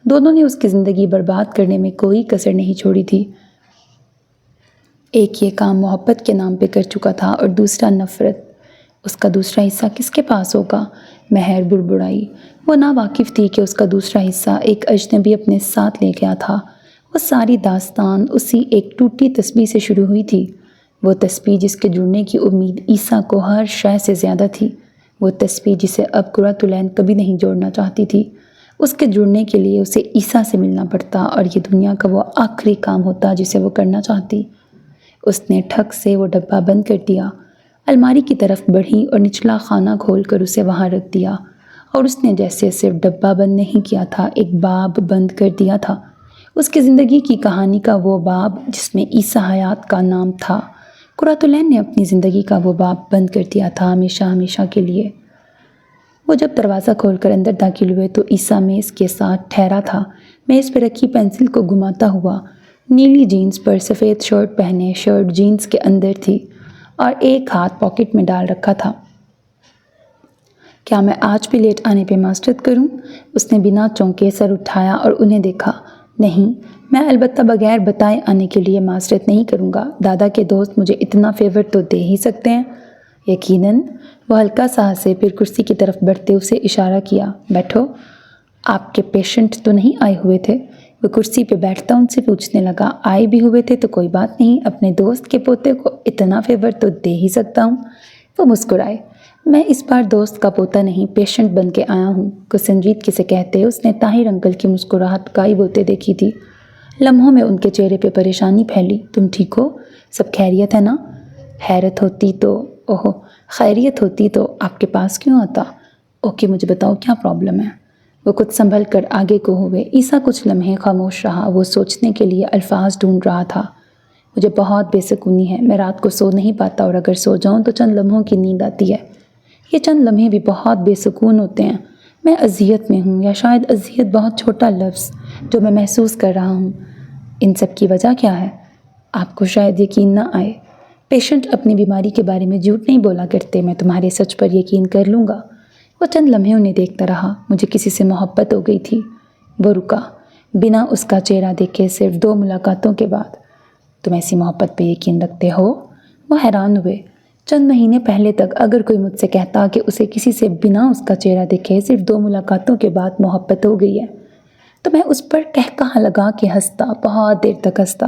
دونوں نے اس کی زندگی برباد کرنے میں کوئی کسر نہیں چھوڑی تھی۔ ایک یہ کام محبت کے نام پہ کر چکا تھا اور دوسرا نفرت۔ اس کا دوسرا حصہ کس کے پاس ہوگا؟ مہر بڑبڑائی۔ وہ ناواقف تھی کہ اس کا دوسرا حصہ ایک اجنبی اپنے ساتھ لے گیا تھا۔ وہ ساری داستان اسی ایک ٹوٹی تسبیح سے شروع ہوئی تھی۔ وہ تسبیح جس کے جڑنے کی امید عیسیٰ کو ہر شے سے زیادہ تھی۔ وہ تسبیح جسے اب قرۃ العین کبھی نہیں جوڑنا چاہتی تھی۔ اس کے جڑنے کے لیے اسے عیسیٰ سے ملنا پڑتا اور یہ دنیا کا وہ آخری کام ہوتا جسے وہ کرنا چاہتی۔ اس نے ٹھک سے وہ ڈبہ بند کر دیا، الماری کی طرف بڑھی اور نچلا خانہ کھول کر اسے وہاں رکھ دیا۔ اور اس نے جیسے صرف ڈبہ بند نہیں کیا تھا، ایک باب بند کر دیا تھا، اس کی زندگی کی کہانی کا وہ باب جس میں عیسیٰ حیات کا نام تھا۔ قرۃ العین نے اپنی زندگی کا وہ باب بند کر دیا تھا، ہمیشہ ہمیشہ کے لیے۔ وہ جب دروازہ کھول کر اندر داخل ہوئے تو عیسیٰ میز کے ساتھ ٹھہرا تھا، میز پہ رکھی پینسل کو گھماتا ہوا، نیلی جینز پر سفید شرٹ پہنے، شرٹ جینز کے اندر تھی اور ایک ہاتھ پاکٹ میں ڈال رکھا تھا۔ کیا میں آج بھی لیٹ آنے پہ معذرت کروں؟ اس نے بنا چونکے سر اٹھایا اور انہیں دیکھا۔ نہیں، میں البتہ بغیر بتائے آنے کے لیے معذرت نہیں کروں گا۔ دادا کے دوست مجھے اتنا فیور تو دے ہی سکتے ہیں۔ یقیناً۔ وہ ہلکا سا ہنسے، پھر کرسی کی طرف بڑھتے اسے اشارہ کیا۔ بیٹھو۔ آپ کے پیشنٹ تو نہیں آئے ہوئے تھے؟ وہ کرسی پہ بیٹھتا ان سے پوچھنے لگا۔ آئے بھی ہوئے تھے تو کوئی بات نہیں، اپنے دوست کے پوتے کو اتنا فیور تو دے ہی سکتا ہوں۔ وہ مسکرائے۔ میں اس بار دوست کا پوتا نہیں، پیشنٹ بن کے آیا ہوں، کچھ سنجیدگی سے کہتے اس نے طاہر انکل کی مسکراہٹ غائب ہوتے دیکھی تھی۔ لمحوں میں ان کے چہرے پہ پریشانی پھیلی۔ تم ٹھیک ہو؟ سب خیریت ہے نا؟ خیریت ہوتی تو آپ کے پاس کیوں آتا؟ اوکے، مجھے بتاؤ کیا پرابلم ہے؟ وہ کچھ سنبھل کر آگے کو ہوئے۔ عیسیٰ کچھ لمحے خاموش رہا، وہ سوچنے کے لیے الفاظ ڈھونڈ رہا تھا۔ مجھے بہت بے سکونی ہے، میں رات کو سو نہیں پاتا اور اگر سو جاؤں تو چند لمحوں کی نیند آتی ہے۔ یہ چند لمحے بھی بہت بے سکون ہوتے ہیں۔ میں اذیت میں ہوں، یا شاید اذیت بہت چھوٹا لفظ جو میں محسوس کر رہا ہوں۔ ان سب کی وجہ کیا ہے؟ آپ کو شاید یقین نہ آئے، پیشنٹ اپنی بیماری کے بارے میں جھوٹ نہیں بولا کرتے، میں تمہارے سچ پر یقین کر لوں گا۔ وہ چند لمحے انہیں دیکھتا رہا۔ مجھے کسی سے محبت ہو گئی تھی۔ وہ رکا، بنا اس کا چہرہ دیکھے، صرف 2 ملاقاتوں کے بعد۔ تم ایسی محبت پہ یقین رکھتے ہو؟ وہ حیران ہوئے۔ چند مہینے پہلے تک اگر کوئی مجھ سے کہتا کہ اسے کسی سے بنا اس کا چہرہ دیکھے صرف 2 ملاقاتوں کے بعد محبت ہو گئی ہے تو میں اس پر قہقہہ لگا کے ہنستا، بہت دیر تک ہنستا۔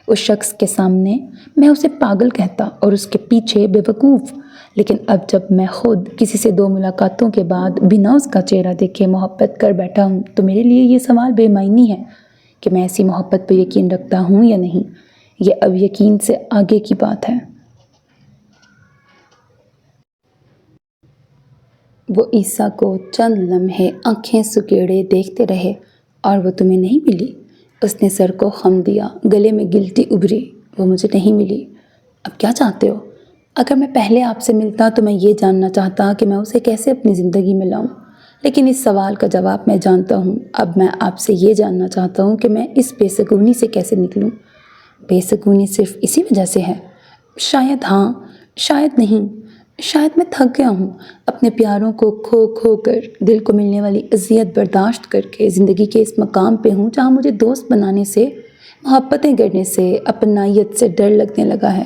اس شخص کے سامنے میں اسے پاگل کہتا اور اس کے پیچھے بے وقوف۔ لیکن اب جب میں خود کسی سے 2 ملاقاتوں کے بعد بنا اس کا چہرہ دیکھے محبت کر بیٹھا ہوں تو میرے لیے یہ سوال بے معنی ہے کہ میں ایسی محبت پہ یقین رکھتا ہوں یا نہیں۔ یہ اب یقین سے آگے کی بات ہے۔ وہ عیسیٰ کو چند لمحے آنکھیں سکیڑے دیکھتے رہے۔ اور وہ تمہیں نہیں ملی؟ اس نے سر کو خم دیا، گلے میں گلٹی ابھری۔ وہ مجھے نہیں ملی۔ اب کیا چاہتے ہو؟ اگر میں پہلے آپ سے ملتا تو میں یہ جاننا چاہتا کہ میں اسے کیسے اپنی زندگی میں لاؤں، لیکن اس سوال کا جواب میں جانتا ہوں۔ اب میں آپ سے یہ جاننا چاہتا ہوں کہ میں اس بے سکونی سے کیسے نکلوں۔ بے سکونی صرف اسی وجہ سے ہے؟ شاید ہاں، شاید نہیں۔ شاید میں تھک گیا ہوں، اپنے پیاروں کو کھو کھو کر، دل کو ملنے والی اذیت برداشت کر کے زندگی کے اس مقام پہ ہوں جہاں مجھے دوست بنانے سے، محبتیں کرنے سے، اپنائیت سے ڈر لگنے لگا ہے۔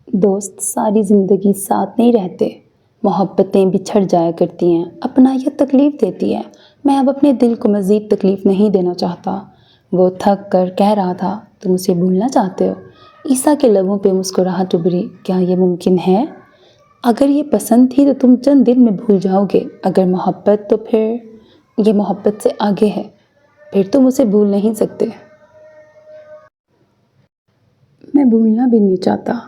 دوست ساری زندگی ساتھ نہیں رہتے، محبتیں بچھڑ جایا کرتی ہیں، اپنائیت تکلیف دیتی ہے۔ میں اب اپنے دل کو مزید تکلیف نہیں دینا چاہتا۔ وہ تھک کر کہہ رہا تھا، تم اسے بھولنا چاہتے ہو؟ عیسیٰ کے لبوں پہ مسکراہٹ ابھری۔ کیا یہ ممکن ہے؟ اگر یہ پسند تھی تو تم چند دن میں بھول جاؤ گے، اگر محبت تو پھر یہ محبت سے آگے ہے، پھر تم اسے بھول نہیں سکتے۔ میں بھولنا بھی نہیں چاہتا۔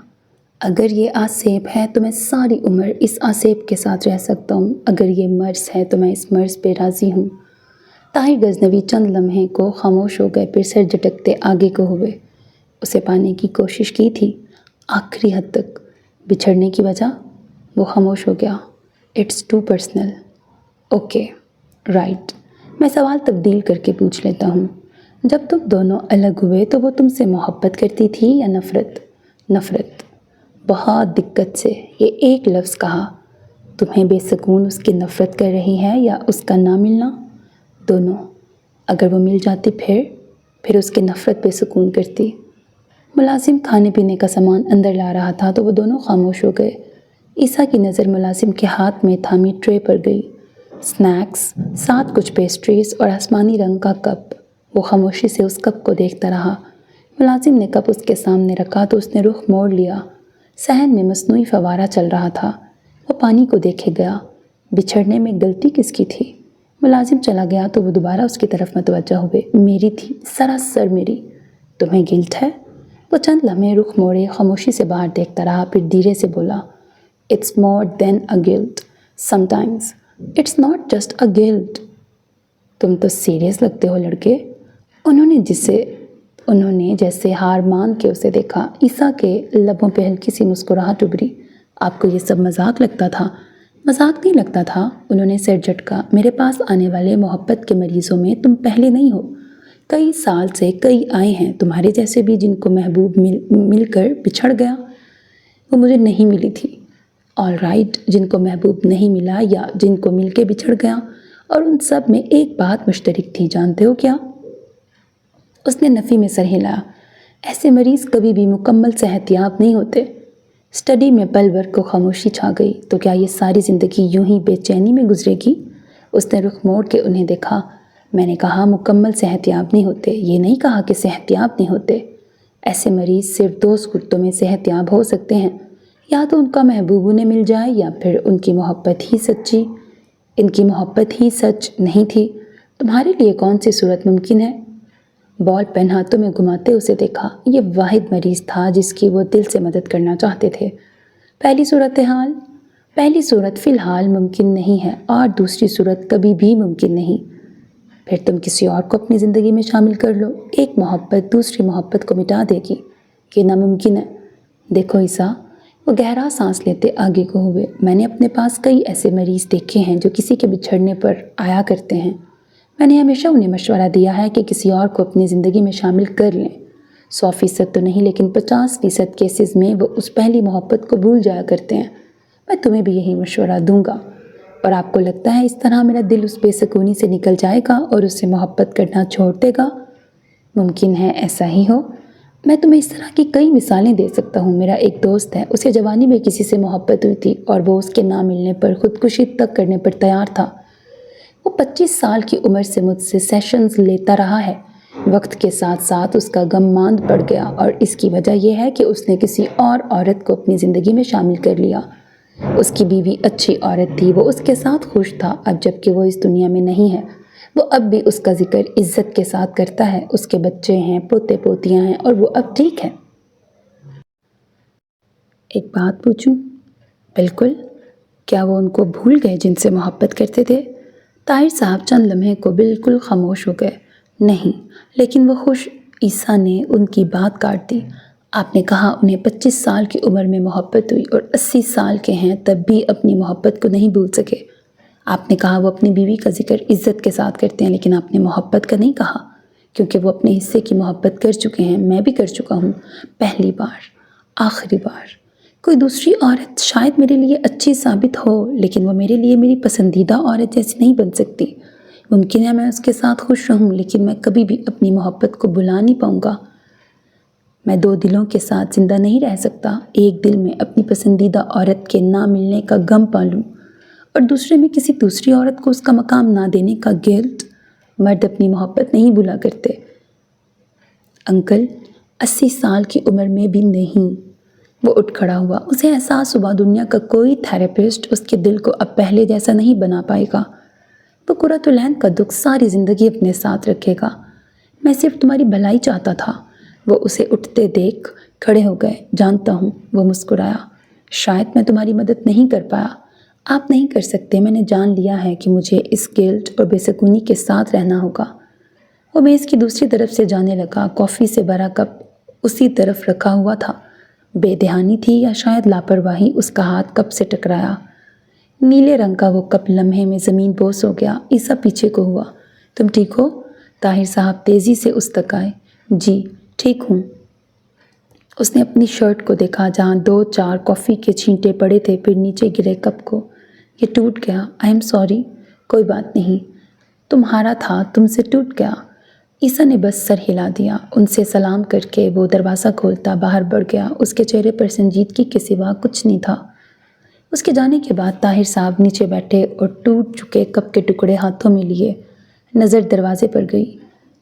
اگر یہ آسیب ہے تو میں ساری عمر اس آسیب کے ساتھ رہ سکتا ہوں، اگر یہ مرض ہے تو میں اس مرض پہ راضی ہوں۔ طاہر غزنوی چند لمحے کو خاموش ہو گئے، پھر سر جھٹکتے آگے کو ہوئے۔ اسے پانے کی کوشش کی تھی، آخری حد تک۔ بچھڑنے کی وجہ؟ وہ خاموش ہو گیا۔ It's too personal. Okay, right. میں سوال تبدیل کر کے پوچھ لیتا ہوں، جب تم دونوں الگ ہوئے تو وہ تم سے محبت کرتی تھی یا نفرت؟ نفرت۔ بہت دقت سے یہ ایک لفظ کہا۔ تمہیں بے سکون اس کی نفرت کر رہی ہے یا اس کا نہ ملنا؟ دونوں۔ اگر وہ مل جاتی پھر اس کی نفرت بے سکون کرتی۔ ملازم کھانے پینے کا سامان اندر لا رہا تھا تو وہ دونوں خاموش ہو گئے۔ عیسیٰ کی نظر ملازم کے ہاتھ میں تھامی ٹرے پر گئی۔ سنیکس، ساتھ کچھ پیسٹریز اور آسمانی رنگ کا کپ۔ وہ خاموشی سے اس کپ کو دیکھتا رہا۔ ملازم نے کپ اس کے سامنے رکھا تو اس نے رخ موڑ لیا۔ صحن میں مصنوعی فوارہ چل رہا تھا۔ وہ پانی کو دیکھے گیا۔ بچھڑنے میں غلطی کس کی تھی؟ ملازم چلا گیا تو وہ دوبارہ اس کی طرف متوجہ ہوئے۔ میری تھی، سراسر میری۔ تمہیں گلٹ ہے؟ وہ چند لمحے رخ موڑے خاموشی سے باہر دیکھتا رہا، پھر دھیرے سے بولا، it's more than a guilt, sometimes it's not just a guilt. تم تو سیریس لگتے ہو لڑکے۔ انہوں نے جیسے ہار مان کے اسے دیکھا۔ عیسیٰ کے لبوں پہ ہلکی سی مسکراہٹ ابھری۔ آپ کو یہ سب مذاق لگتا تھا؟ مذاق نہیں لگتا تھا۔ انہوں نے سر جھٹکا۔ میرے پاس آنے والے محبت کے مریضوں میں تم پہلے نہیں ہو۔ کئی سال سے کئی آئے ہیں تمہارے جیسے بھی جن کو محبوب مل کر بچھڑ گیا۔ وہ مجھے نہیں ملی تھی۔ آل رائٹ، جن کو محبوب نہیں ملا یا جن کو مل کے بچھڑ گیا، اور ان سب میں ایک بات مشترک تھی، جانتے ہو کیا؟ اس نے نفی میں سر ہلایا۔ ایسے مریض کبھی بھی مکمل صحت یاب نہیں ہوتے۔ اسٹڈی میں پل بھر کو خاموشی چھا گئی۔ تو کیا یہ ساری زندگی یوں ہی بے چینی میں گزرے گی؟ اس نے رخ موڑ کے انہیں دیکھا۔ میں نے کہا مکمل صحت یاب نہیں ہوتے، یہ نہیں کہا کہ صحت یاب نہیں ہوتے۔ ایسے مریض صرف 2 صورتوں میں صحت یاب ہو سکتے ہیں، یا تو ان کا محبوب انہیں مل جائے یا پھر ان کی محبت ہی سچ نہیں تھی۔ تمہارے لیے کون سی صورت ممکن ہے؟ بال پین ہاتھوں میں گھماتے اسے دیکھا۔ یہ واحد مریض تھا جس کی وہ دل سے مدد کرنا چاہتے تھے۔ پہلی صورت فی الحال ممکن نہیں ہے، اور دوسری صورت کبھی بھی ممکن نہیں۔ پھر تم کسی اور کو اپنی زندگی میں شامل کر لو، ایک محبت دوسری محبت کو مٹا دے گی، یہ ناممکن ہے۔ دیکھو عیسیٰ، وہ گہرا سانس لیتے آگے کو ہوئے، میں نے اپنے پاس کئی ایسے مریض دیکھے ہیں جو کسی کے بچھڑنے پر آیا کرتے ہیں۔ میں نے ہمیشہ انہیں مشورہ دیا ہے کہ کسی اور کو اپنی زندگی میں شامل کر لیں۔ 100% تو نہیں لیکن 50% کیسز میں وہ اس پہلی محبت کو بھول جایا کرتے ہیں۔ میں تمہیں بھی یہی مشورہ دوں گا، اور آپ کو لگتا ہے اس طرح میرا دل اس بے سکونی سے نکل جائے گا اور اس سے محبت کرنا چھوڑ دے گا؟ ممکن ہے ایسا ہی ہو۔ میں تمہیں اس طرح کی کئی مثالیں دے سکتا ہوں۔ میرا ایک دوست ہے، اسے جوانی میں کسی سے محبت ہوئی تھی اور وہ اس کے نہ ملنے پر خودکشی تک کرنے پر تیار تھا۔ وہ 25 سال کی عمر سے مجھ سے سیشنز لیتا رہا ہے۔ وقت کے ساتھ ساتھ اس کا غم ماند بڑھ گیا، اور اس کی وجہ یہ ہے کہ اس نے کسی اور عورت کو اپنی زندگی میں شامل کر لیا۔ اس کی بیوی اچھی عورت تھی، وہ اس کے ساتھ خوش تھا، اب جب کہ وہ اس دنیا میں نہیں ہے۔ وہ اب بھی اس کا ذکر عزت کے ساتھ کرتا ہے، اس کے بچے ہیں، پوتے پوتیاں ہیں، اور وہ اب ٹھیک ہے۔ ایک بات پوچھوں؟ بالکل۔ کیا وہ ان کو بھول گئے جن سے محبت کرتے تھے؟ طاہر صاحب چند لمحے کو بالکل خاموش ہو گئے۔ نہیں، لیکن وہ خوش۔ عیسیٰ نے ان کی بات کاٹ دی۔ آپ نے کہا انہیں 25 سال کی عمر میں محبت ہوئی اور 80 سال کے ہیں تب بھی اپنی محبت کو نہیں بھول سکے۔ آپ نے کہا وہ اپنی بیوی کا ذکر عزت کے ساتھ کرتے ہیں، لیکن آپ نے محبت کا نہیں کہا، کیونکہ وہ اپنے حصے کی محبت کر چکے ہیں۔ میں بھی کر چکا ہوں، پہلی بار، آخری بار۔ کوئی دوسری عورت شاید میرے لیے اچھی ثابت ہو، لیکن وہ میرے لیے میری پسندیدہ عورت جیسی نہیں بن سکتی۔ ممکن ہے میں اس کے ساتھ خوش رہوں، لیکن میں کبھی بھی اپنی محبت کو بھلا نہیں پاؤں گا۔ میں 2 دلوں کے ساتھ زندہ نہیں رہ سکتا۔ ایک دل میں اپنی پسندیدہ عورت کے نہ ملنے کا غم پالوں، اور دوسرے میں کسی دوسری عورت کو اس کا مقام نہ دینے کا گلٹ۔ مرد اپنی محبت نہیں بھلا کرتے۔ انکل، 80 سال کی عمر میں بھی نہیں۔ وہ اٹھ کھڑا ہوا۔ اسے احساس ہوا دنیا کا کوئی تھراپسٹ اس کے دل کو اب پہلے جیسا نہیں بنا پائے گا۔ وہ قرۃ العین کا دکھ ساری زندگی اپنے ساتھ رکھے گا۔ میں صرف تمہاری بھلائی چاہتا تھا۔ وہ اسے اٹھتے دیکھ کھڑے ہو گئے۔ جانتا ہوں، وہ مسکرایا، شاید میں تمہاری مدد نہیں کر پایا۔ آپ نہیں کر سکتے۔ میں نے جان لیا ہے کہ مجھے اس گلٹ اور بے سکونی کے ساتھ رہنا ہوگا۔ وہ میز کی دوسری طرف سے جانے لگا۔ کافی سے بھرا کپ اسی طرف رکھا ہوا تھا۔ بے دھیانی تھی یا شاید لاپرواہی، اس کا ہاتھ کپ سے ٹکرایا۔ نیلے رنگ کا وہ کپ لمحے میں زمین بوس ہو گیا۔ عیسیٰ پیچھے کو ہوا۔ تم ٹھیک ہو؟ طاہر صاحب تیزی سے اس تک آئے۔ جی ٹھیک ہوں۔ اس نے اپنی شرٹ کو دیکھا جہاں 2-4 کافی کے چھینٹے پڑے تھے، پھر نیچے گرے کپ کو۔ یہ ٹوٹ گیا۔ آئی ایم سوری۔ کوئی بات نہیں، تمہارا تھا، تم سے ٹوٹ گیا۔ عیسیٰ نے بس سر ہلا دیا۔ ان سے سلام کر کے وہ دروازہ کھولتا باہر بڑھ گیا۔ اس کے چہرے پر سنجیدگی کے سوا کچھ نہیں تھا۔ اس کے جانے کے بعد طاہر صاحب نیچے بیٹھے اور ٹوٹ چکے کپ کے ٹکڑے ہاتھوں میں لیے۔ نظر دروازے پر گئی۔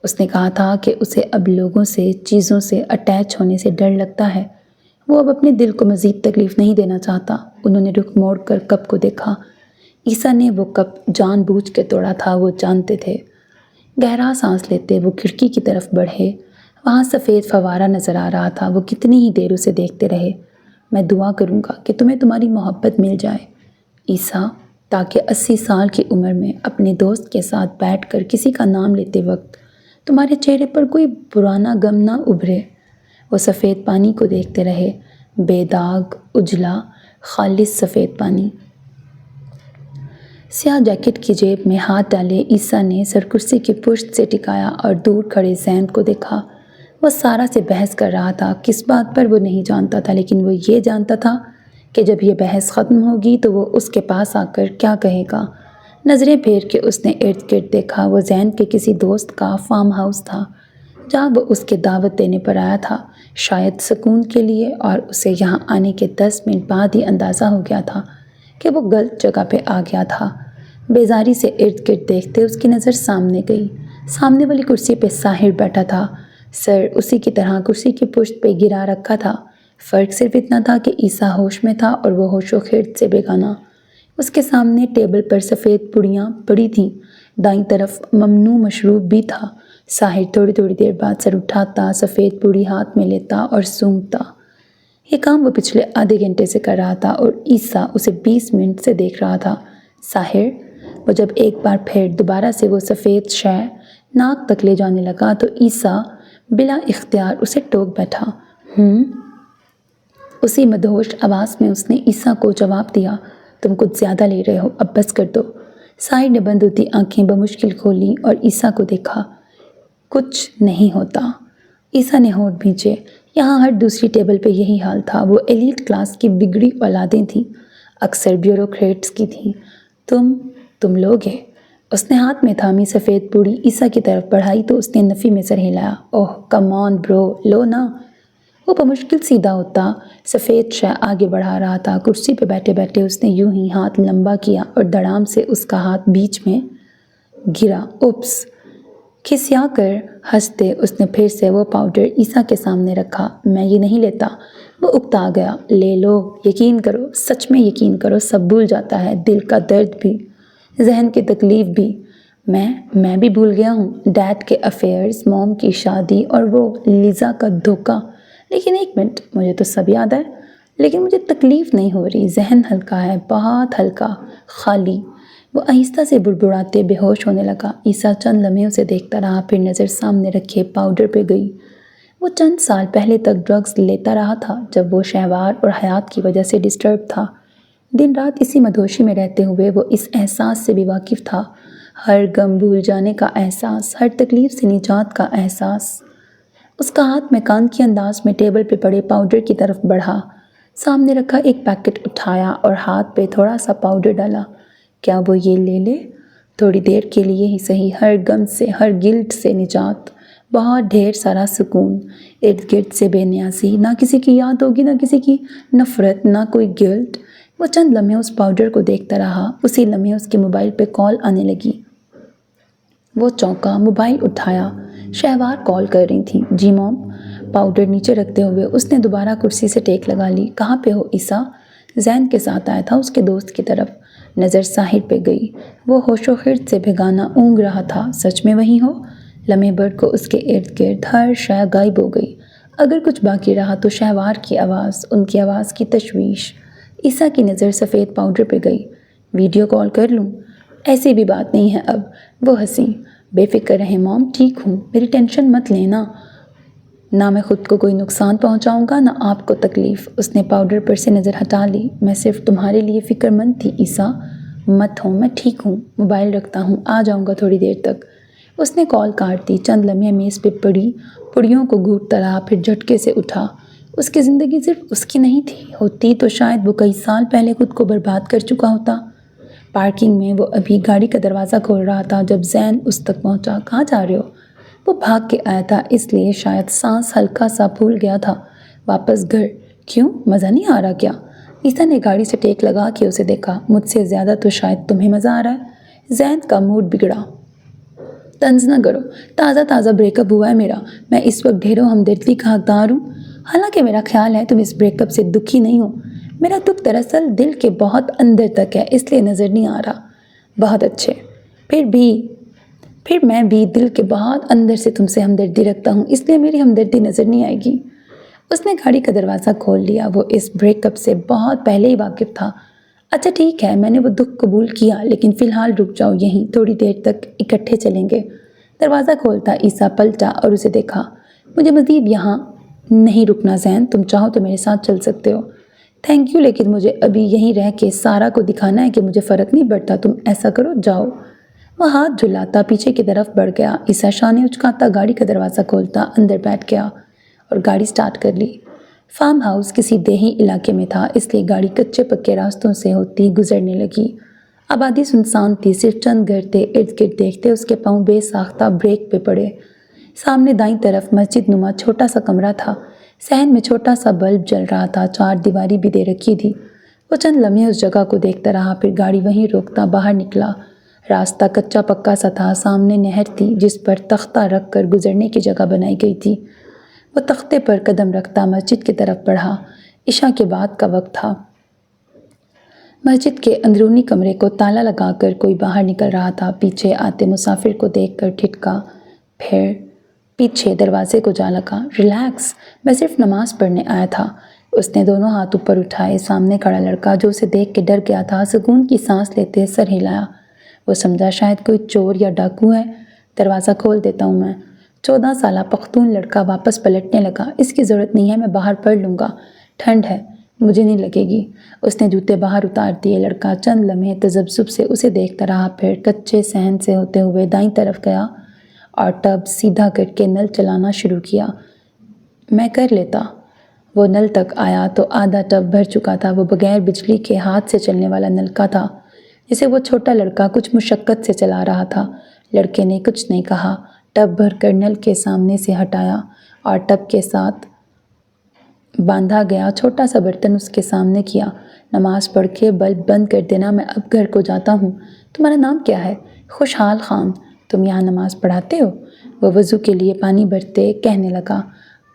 اس نے کہا تھا کہ اسے اب لوگوں سے، چیزوں سے اٹیچ ہونے سے ڈر لگتا ہے۔ وہ اب اپنے دل کو مزید تکلیف نہیں دینا چاہتا۔ انہوں نے رخ موڑ کر کپ کو دیکھا۔ عیسیٰ نے وہ کپ جان بوجھ کے توڑا تھا، وہ جانتے تھے۔ گہرا سانس لیتے وہ کھڑکی کی طرف بڑھے۔ وہاں سفید فوارہ نظر آ رہا تھا۔ وہ کتنی ہی دیر اسے دیکھتے رہے۔ میں دعا کروں گا کہ تمہیں تمہاری محبت مل جائے عیسیٰ، تاکہ 80 سال کی عمر میں اپنے دوست کے ساتھ بیٹھ کر کسی کا نام لیتے وقت تمہارے چہرے پر کوئی پرانا غم نہ ابھرے۔ وہ سفید پانی کو دیکھتے رہے، بے داغ، اجلا، خالص سفید پانی۔ سیاہ جیکٹ کی جیب میں ہاتھ ڈالے عیسیٰ نے سر کرسی کی پشت سے ٹکایا اور دور کھڑے زیند کو دیکھا۔ وہ سارا سے بحث کر رہا تھا، کس بات پر وہ نہیں جانتا تھا، لیکن وہ یہ جانتا تھا کہ جب یہ بحث ختم ہوگی تو وہ اس کے پاس آ کر کیا کہے گا۔ نظریں پھیر کے اس نے ارد گرد دیکھا۔ وہ زیند کے کسی دوست کا فارم ہاؤس تھا جہاں وہ اس کے دعوت دینے پر آیا تھا، شاید سکون کے لیے، اور اسے یہاں آنے کے 10 منٹ بعد ہی اندازہ ہو گیا تھا کہ وہ غلط جگہ پہ آ گیا تھا۔ بیزاری سے ارد گرد دیکھتے اس کی نظر سامنے گئی۔ سامنے والی کرسی پہ ساحر بیٹھا تھا، سر اسی کی طرح کرسی کی پشت پہ گرا رکھا تھا۔ فرق صرف اتنا تھا کہ عیسیٰ ہوش میں تھا اور وہ ہوش و خرد سے بیگانہ۔ اس کے سامنے ٹیبل پر سفید پوڑیاں پڑی تھیں، دائیں طرف ممنوع مشروب بھی تھا۔ ساحر تھوڑی تھوڑی دیر بعد سر اٹھاتا، سفید پوڑی ہاتھ میں لیتا اور سونگھتا۔ یہ کام وہ پچھلے آدھے گھنٹے سے کر رہا تھا اور عیسیٰ اسے 20 منٹ سے دیکھ رہا تھا۔ ساحر، وہ جب ایک بار پھر دوبارہ سے وہ سفید شے ناک تک لے جانے لگا تو عیسیٰ بلا اختیار اسے ٹوک بیٹھا۔ اسی مدہوش آواز میں اس نے عیسیٰ کو جواب دیا، تم کچھ زیادہ لے رہے ہو، اب بس کر دو۔ ساحر نے بند ہوتی آنکھیں بمشکل کھولیں اور عیسیٰ کو دیکھا۔ کچھ نہیں ہوتا۔ عیسیٰ نے ہونٹ بھینچے۔ یہاں ہر دوسری ٹیبل پہ یہی حال تھا۔ وہ ایلیٹ کلاس کی بگڑی اولادیں تھیں، اکثر بیوروکریٹس کی تھیں۔ تم لوگ ہیں۔ اس نے ہاتھ میں تھامی سفید پوڑی عیسیٰ کی طرف بڑھائی تو اس نے نفی میں سر ہلایا۔ اوہ کم آن برو، لو نا۔ وہ بمشکل سیدھا ہوتا سفید شے آگے بڑھا رہا تھا۔ کرسی پہ بیٹھے بیٹھے اس نے یوں ہی ہاتھ لمبا کیا اور دڑام سے اس کا ہاتھ بیچ میں گرا۔ اوپس! کھسیا کر ہنستے اس نے پھر سے وہ پاؤڈر عیسیٰ کے سامنے رکھا۔ میں یہ نہیں لیتا۔ وہ اکتا گیا۔ لے لو، یقین کرو، سچ میں یقین کرو، سب بھول جاتا ہے، دل کا درد بھی، ذہن کی تکلیف بھی۔ میں بھی بھول گیا ہوں، ڈیڈ کے افیئرز، موم کی شادی اور وہ لیزا کا دھوکہ۔ لیکن ایک منٹ، مجھے تو سب یاد ہے، لیکن مجھے تکلیف نہیں ہو رہی۔ ذہن ہلکا ہے، بہت ہلکا، خالی۔ وہ آہستہ سے بڑبڑاتے بے ہوش ہونے لگا۔ عیسیٰ چند لمحے اسے دیکھتا رہا، پھر نظر سامنے رکھے پاؤڈر پہ گئی۔ وہ چند سال پہلے تک ڈرگز لیتا رہا تھا جب وہ شہوار اور حیات کی وجہ سے ڈسٹرب تھا۔ دن رات اسی مدہوشی میں رہتے ہوئے وہ اس احساس سے بھی واقف تھا، ہر غم بھول جانے کا احساس، ہر تکلیف سے نجات کا احساس۔ اس کا ہاتھ میکان کی انداز میں ٹیبل پہ پڑے پاؤڈر کی طرف بڑھا، سامنے رکھا ایک پیکٹ اٹھایا اور ہاتھ پہ تھوڑا سا پاؤڈر ڈالا۔ کیا وہ یہ لے لے؟ تھوڑی دیر کے لیے ہی صحیح، ہر غم سے، ہر گلٹ سے نجات، بہت ڈھیر سارا سکون، ارد گرد سے بے نیازی، نہ کسی کی یاد ہوگی، نہ کسی کی نفرت، نہ کوئی گلٹ۔ وہ چند لمحے اس پاؤڈر کو دیکھتا رہا۔ اسی لمحے اس کے موبائل پہ کال آنے لگی۔ وہ چونکا، موبائل اٹھایا، شہوار کال کر رہی تھیں۔ جی موم۔ پاؤڈر نیچے رکھتے ہوئے اس نے دوبارہ کرسی سے ٹیک لگا لی۔ کہاں پہ ہو عیسیٰ؟ زین کے ساتھ آیا تھا اس کے دوست کی طرف۔ نظر ساحر پہ گئی۔ وہ ہوش و خرد سے بھگانا اونگ رہا تھا۔ سچ میں وہیں ہو؟ لمحے بھر کو اس کے ارد گرد ہر شے غائب ہو گئی۔ اگر کچھ باقی رہا تو شہوار کی آواز، ان کی آواز کی تشویش۔ عیسیٰ کی نظر سفید پاؤڈر پہ گئی۔ ویڈیو کال کر لوں؟ ایسی بھی بات نہیں ہے اب۔ وہ ہنسی۔ بے فکر رہیں موم، ٹھیک ہوں، میری ٹینشن مت لینا۔ نہ میں خود کو کوئی نقصان پہنچاؤں گا، نہ آپ کو تکلیف۔ اس نے پاؤڈر پر سے نظر ہٹا لی۔ میں صرف تمہارے لیے فکر مند تھی عیسیٰ۔ مت ہوں، میں ٹھیک ہوں، موبائل رکھتا ہوں، آ جاؤں گا تھوڑی دیر تک۔ اس نے کال کاٹ دی۔ چند لمحے میز پہ پڑی پڑیوں کو گھونٹتا رہا، پھر جھٹکے سے اٹھا۔ اس کی زندگی صرف اس کی نہیں تھی، ہوتی تو شاید وہ کئی سال پہلے خود کو برباد کر چکا ہوتا۔ پارکنگ میں وہ ابھی گاڑی کا دروازہ کھول رہا تھا جب زین اس تک پہنچا۔ کہاں جا رہے ہو؟ وہ بھاگ کے آیا تھا، اس لیے شاید سانس ہلکا سا پھول گیا تھا۔ واپس گھر؟ کیوں، مزہ نہیں آ رہا کیا؟ عیسیٰ نے گاڑی سے ٹیک لگا کے اسے دیکھا۔ مجھ سے زیادہ تو شاید تمہیں مزہ آ رہا ہے۔ زین کا موڈ بگڑا۔ طنز نہ کرو، تازہ بریک اپ ہوا ہے میرا، میں اس وقت ڈھیروں ہمدردی کا حقدار ہوں۔ حالانکہ میرا خیال ہے تم اس بریک اپ سے دکھی نہیں ہو۔ میرا دکھ دراصل دل کے بہت اندر تک ہے، اس لیے نظر نہیں آ رہا۔ بہت اچھے، پھر میں بھی دل کے بہت اندر سے تم سے ہمدردی رکھتا ہوں، اس لیے میری ہمدردی نظر نہیں آئے گی۔ اس نے گاڑی کا دروازہ کھول لیا۔ وہ اس بریک اپ سے بہت پہلے ہی واقف تھا۔ اچھا ٹھیک ہے، میں نے وہ دکھ قبول کیا، لیکن فی الحال رک جاؤ یہیں، تھوڑی دیر تک اکٹھے چلیں گے۔ دروازہ کھولتا عیسیٰ پلٹا اور اسے دیکھا۔ مجھے مزید یہاں نہیں رکنا زین، تم چاہو تو میرے ساتھ چل سکتے ہو۔ تھینک یو، لیکن مجھے ابھی یہیں رہ کے سارا کو دکھانا ہے کہ مجھے فرق نہیں پڑتا۔ تم ایسا کرو، جاؤ۔ وہ ہاتھ جھلاتا پیچھے کی طرف بڑھ گیا۔ عیسیٰ شانے اچکاتا گاڑی کا دروازہ کھولتا اندر بیٹھ گیا اور گاڑی سٹارٹ کر لی۔ فارم ہاؤس کسی دیہی علاقے میں تھا، اس لیے گاڑی کچے پکے راستوں سے ہوتی گزرنے لگی۔ آبادی سنسان تھی، صرف چند گھر تھے۔ ارد گرد دیکھتے اس کے پاؤں بے ساختہ بریک پہ پڑے۔ سامنے دائیں طرف مسجد نما چھوٹا سا کمرہ تھا، صحن میں چھوٹا سا بلب جل رہا تھا، چار دیواری بھی دے رکھی تھی۔ وہ چند لمحے اس جگہ کو دیکھتا رہا، پھر گاڑی وہیں روکتا باہر نکلا۔ راستہ کچا پکا سا تھا، سامنے نہر تھی جس پر تختہ رکھ کر گزرنے کی جگہ بنائی گئی تھی۔ وہ تختے پر قدم رکھتا مسجد کی طرف بڑھا۔ عشاء کے بعد کا وقت تھا۔ مسجد کے اندرونی کمرے کو تالا لگا کر کوئی باہر نکل رہا تھا۔ پیچھے آتے مسافر کو دیکھ کر ٹھٹکا، پھر پیچھے دروازے کو جا لگا۔ ریلیکس، میں صرف نماز پڑھنے آیا تھا۔ اس نے دونوں ہاتھ اوپر اٹھائے۔ سامنے کھڑا لڑکا جو اسے دیکھ کے ڈر گیا تھا، سکون کی سانس لیتے سر ہلایا۔ وہ سمجھا شاید کوئی چور یا ڈاکو ہے۔ دروازہ کھول دیتا ہوں میں۔ 14 سالہ پختون لڑکا واپس پلٹنے لگا۔ اس کی ضرورت نہیں ہے، میں باہر پڑھ لوں گا، ٹھنڈ ہے، مجھے نہیں لگے گی۔ اس نے جوتے باہر اتار دیے۔ لڑکا چند لمحے تذبذب سے اسے دیکھتا رہا، پھر کچے صحن سے ہوتے ہوئے دائیں طرف گیا اور ٹب سیدھا کر کے نل چلانا شروع کیا۔ میں کر لیتا۔ وہ نل تک آیا تو آدھا ٹب بھر چکا تھا۔ وہ بغیر بجلی کے ہاتھ سے چلنے والا نلکا تھا جسے وہ چھوٹا لڑکا کچھ مشقت سے چلا رہا تھا۔ لڑکے نے کچھ نہیں کہا۔ ٹب بھر کر نل کے سامنے سے ہٹایا اور ٹب کے ساتھ باندھا گیا چھوٹا سا برتن اس کے سامنے کیا۔ نماز پڑھ کے بلب بند کر دینا، میں اب گھر کو جاتا ہوں۔ تمہارا نام کیا ہے؟ خوشحال خان۔ تم یہاں نماز پڑھاتے ہو؟ وہ وضو کے لیے پانی بھرتے کہنے لگا۔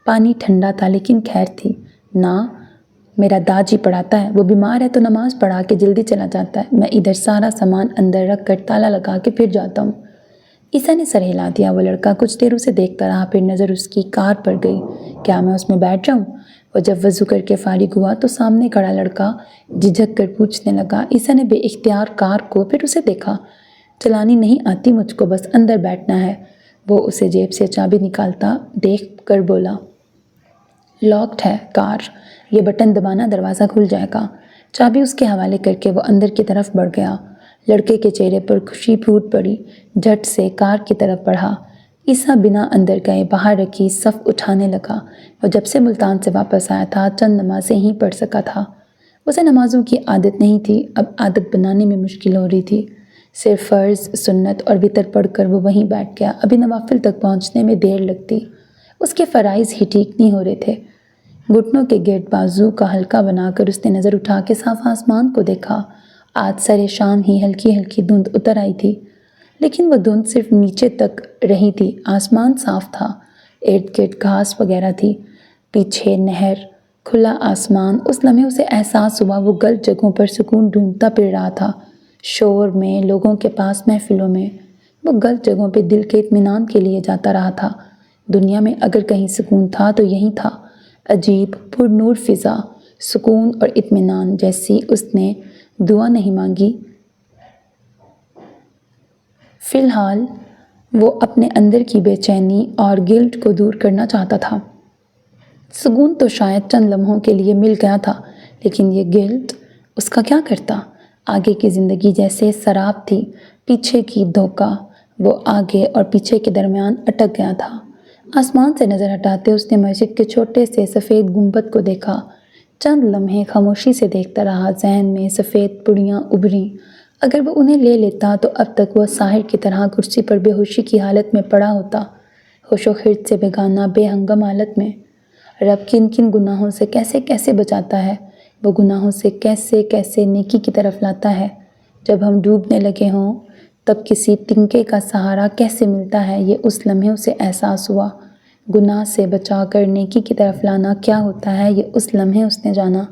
پانی ٹھنڈا تھا لیکن خیر تھی۔ نا، میرا داجی پڑھاتا ہے، وہ بیمار ہے تو نماز پڑھا کے جلدی چلا جاتا ہے۔ میں ادھر سارا سامان اندر رکھ کر تالا لگا کے پھر جاتا ہوں۔ عیسیٰ نے سر ہلا دیا۔ وہ لڑکا کچھ دیر اسے دیکھتا رہا، پھر نظر اس کی کار پر گئی۔ کیا میں اس میں بیٹھ جاؤں؟ وہ جب وضو کر کے فارغ ہوا تو سامنے کھڑا لڑکا جھجک کر پوچھنے لگا۔ عیسیٰ نے بے اختیار کار کو پھر اسے دیکھا۔ چلانی نہیں آتی مجھ کو، بس اندر بیٹھنا ہے۔ وہ اسے جیب سے چابی نکالتا دیکھ کر بولا۔ لاکڈ ہے کار، یہ بٹن دبانا دروازہ کھل جائے گا۔ چابی اس کے حوالے کر کے وہ اندر کی طرف بڑھ گیا۔ لڑکے کے چہرے پر خوشی پھوٹ پڑی۔ جھٹ سے کار کی طرف بڑھا۔ عیسیٰ بنا اندر گئے باہر رکھی صف اٹھانے لگا۔ وہ جب سے ملتان سے واپس آیا تھا چند نمازیں ہی پڑھ سکا تھا۔ اسے نمازوں کی عادت نہیں تھی، اب عادت بنانے میں مشکل ہو رہی تھی۔ صرف فرض، سنت اور وتر پڑھ کر وہ وہیں بیٹھ گیا۔ ابھی نوافل تک پہنچنے میں دیر لگتی۔ اس کے فرائض ہی ٹھیک نہیں ہو رہے تھے۔ گھٹنوں کے گرد بازو کا حلقہ بنا کر اس نے نظر اٹھا کے صاف آسمان کو دیکھا۔ آج سرے شام ہی ہلکی ہلکی دھند اتر آئی تھی، لیکن وہ دھند صرف نیچے تک رہی تھی۔ آسمان صاف تھا، ارد گرد گھاس وغیرہ تھی، پیچھے نہر، کھلا آسمان۔ اس لمحے اسے احساس ہوا وہ غلط جگہوں پر سکون ڈھونڈتا پھر رہا تھا، شور میں، لوگوں کے پاس، محفلوں میں۔ وہ غلط جگہوں پہ دل کے اطمینان کے لیے جاتا رہا تھا۔ دنیا میں اگر کہیں سکون تھا تو یہیں تھا۔ عجیب پر نور فضا، سکون اور اطمینان جیسی۔ اس نے دعا نہیں مانگی۔ فی الحال وہ اپنے اندر کی بے چینی اور گلٹ کو دور کرنا چاہتا تھا۔ سکون تو شاید چند لمحوں کے لیے مل گیا تھا، لیکن یہ گلٹ اس کا کیا کرتا؟ آگے کی زندگی جیسے سراب تھی، پیچھے کی دھوکہ۔ وہ آگے اور پیچھے کے درمیان اٹک گیا تھا۔ آسمان سے نظر ہٹاتے اس نے مسجد کے چھوٹے سے سفید گنبد کو دیکھا۔ چند لمحے خاموشی سے دیکھتا رہا۔ ذہن میں سفید پڑیاں ابھریں۔ اگر وہ انہیں لے لیتا تو اب تک وہ ساحر کی طرح کرسی پر بے ہوشی کی حالت میں پڑا ہوتا، ہوش و خرد سے بیگانہ، بے ہنگم حالت میں۔ رب کن کن گناہوں سے کیسے کیسے بچاتا ہے، وہ گناہوں سے کیسے کیسے نیکی کی طرف لاتا ہے۔ جب ہم ڈوبنے لگے ہوں تب کسی تنکے کا سہارا کیسے ملتا ہے، یہ اس لمحے اسے احساس ہوا۔ گناہ سے بچا کر نیکی کی طرف لانا کیا ہوتا ہے، یہ اس لمحے اس نے جانا۔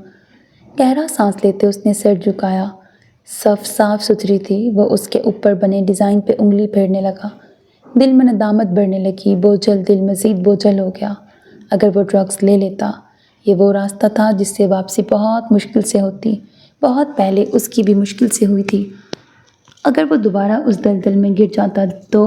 گہرا سانس لیتے اس نے سر جھکایا۔ صف صاف ستھری تھی۔ وہ اس کے اوپر بنے ڈیزائن پہ انگلی پھیرنے لگا۔ دل میں ندامت بڑھنے لگی۔ بوجھل دل مزید بوجھل ہو گیا۔ اگر وہ ڈرگز لے لیتا، یہ وہ راستہ تھا جس سے واپسی بہت مشکل سے ہوتی، بہت پہلے اس کی بھی مشکل سے ہوئی تھی۔ اگر وہ دوبارہ اس دلدل میں گر جاتا تو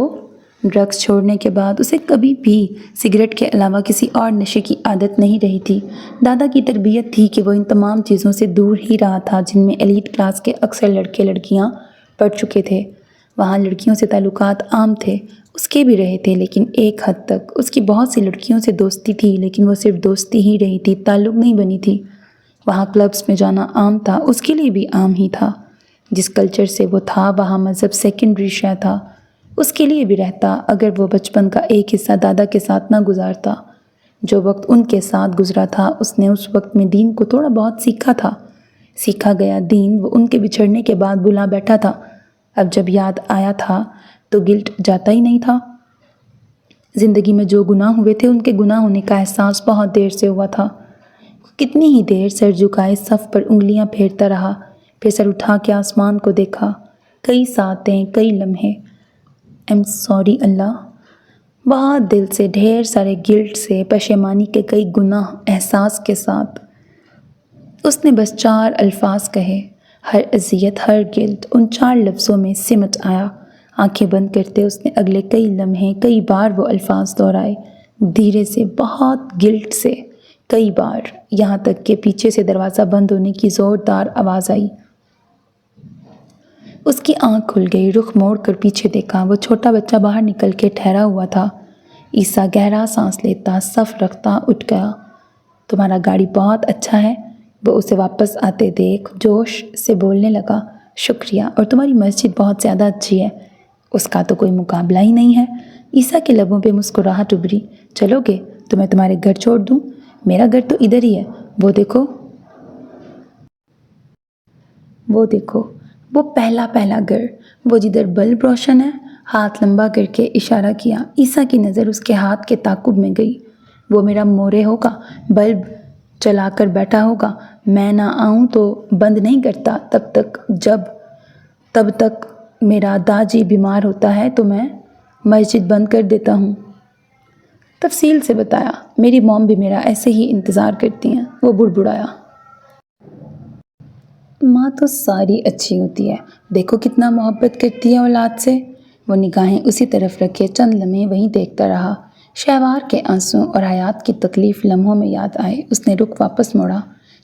ڈرگز چھوڑنے کے بعد اسے کبھی بھی سگریٹ کے علاوہ کسی اور نشے کی عادت نہیں رہی تھی۔ دادا کی تربیت تھی کہ وہ ان تمام چیزوں سے دور ہی رہا تھا جن میں ایلیٹ کلاس کے اکثر لڑکے لڑکیاں پڑھ چکے تھے۔ وہاں لڑکیوں سے تعلقات عام تھے، اس کے بھی رہے تھے، لیکن ایک حد تک۔ اس کی بہت سی لڑکیوں سے دوستی تھی، لیکن وہ صرف دوستی ہی رہی تھی، تعلق نہیں بنی تھی۔ وہاں کلبز میں جانا عام تھا، اس کے لیے بھی عام ہی تھا۔ جس کلچر سے وہ تھا وہاں مذہب سیکنڈری شے تھا، اس کے لیے بھی رہتا اگر وہ بچپن کا ایک حصہ دادا کے ساتھ نہ گزارتا۔ جو وقت ان کے ساتھ گزرا تھا اس نے اس وقت میں دین کو تھوڑا بہت سیکھا تھا۔ سیکھا گیا دین وہ ان کے بچھڑنے کے بعد بھلا بیٹھا تھا۔ اب جب یاد آیا تھا تو گلٹ جاتا ہی نہیں تھا۔ زندگی میں جو گناہ ہوئے تھے ان کے گناہ ہونے کا احساس بہت دیر سے ہوا تھا۔ کتنی ہی دیر سر جھکائے صف پر انگلیاں پھیرتا رہا، پھر سر اٹھا کے آسمان کو دیکھا۔ کئی ساعتیں، کئی لمحے۔ ایم سوری اللہ، بہت دل سے، ڈھیر سارے گلٹ سے، پشیمانی کے کئی گناہ احساس کے ساتھ اس نے بس 4 الفاظ کہے۔ ہر اذیت، ہر گلٹ ان 4 لفظوں میں سمٹ آیا۔ آنکھیں بند کرتے اس نے اگلے کئی لمحے کئی بار وہ الفاظ دہرائے، دھیرے سے، بہت گلٹ سے، کئی بار، یہاں تک کہ پیچھے سے دروازہ بند ہونے کی زوردار آواز آئی۔ اس کی آنکھ کھل گئی، رخ موڑ کر پیچھے دیکھا، وہ چھوٹا بچہ باہر نکل کے ٹھہرا ہوا تھا۔ عیسیٰ گہرا سانس لیتا، صف رکھتا اٹھ گیا۔ تمہارا گاڑی بہت اچھا ہے، وہ اسے واپس آتے دیکھ جوش سے بولنے لگا۔ شکریہ، اور تمہاری مسجد بہت زیادہ اچھی ہے، اس کا تو کوئی مقابلہ ہی نہیں ہے۔ عیسیٰ کے لبوں پہ مسکراہٹ ابھری۔ چلو گے تو میں تمہارے گھر چھوڑ دوں؟ میرا گھر تو ادھر ہی ہے، وہ دیکھو۔ وہ پہلا گھر، وہ جدھر بلب روشن ہے۔ ہاتھ لمبا کر کے اشارہ کیا۔ عیسیٰ کی نظر اس کے ہاتھ کے تعاقب میں گئی۔ وہ میرا مورے ہوگا، بلب چلا کر بیٹھا ہوگا، میں نہ آؤں تو بند نہیں کرتا، تب تک میرا داجی بیمار ہوتا ہے تو میں مسجد بند کر دیتا ہوں۔ تفصیل سے بتایا۔ میری موم بھی میرا ایسے ہی انتظار کرتی ہیں، وہ بڑبڑایا۔ ماں تو ساری اچھی ہوتی ہے، دیکھو کتنا محبت کرتی ہے اولاد سے۔ وہ نگاہیں اسی طرف رکھے چند لمحے وہیں دیکھتا رہا۔ شہوار کے آنسوں اور حیات کی تکلیف لمحوں میں یاد آئے۔ اس نے رخ واپس موڑا۔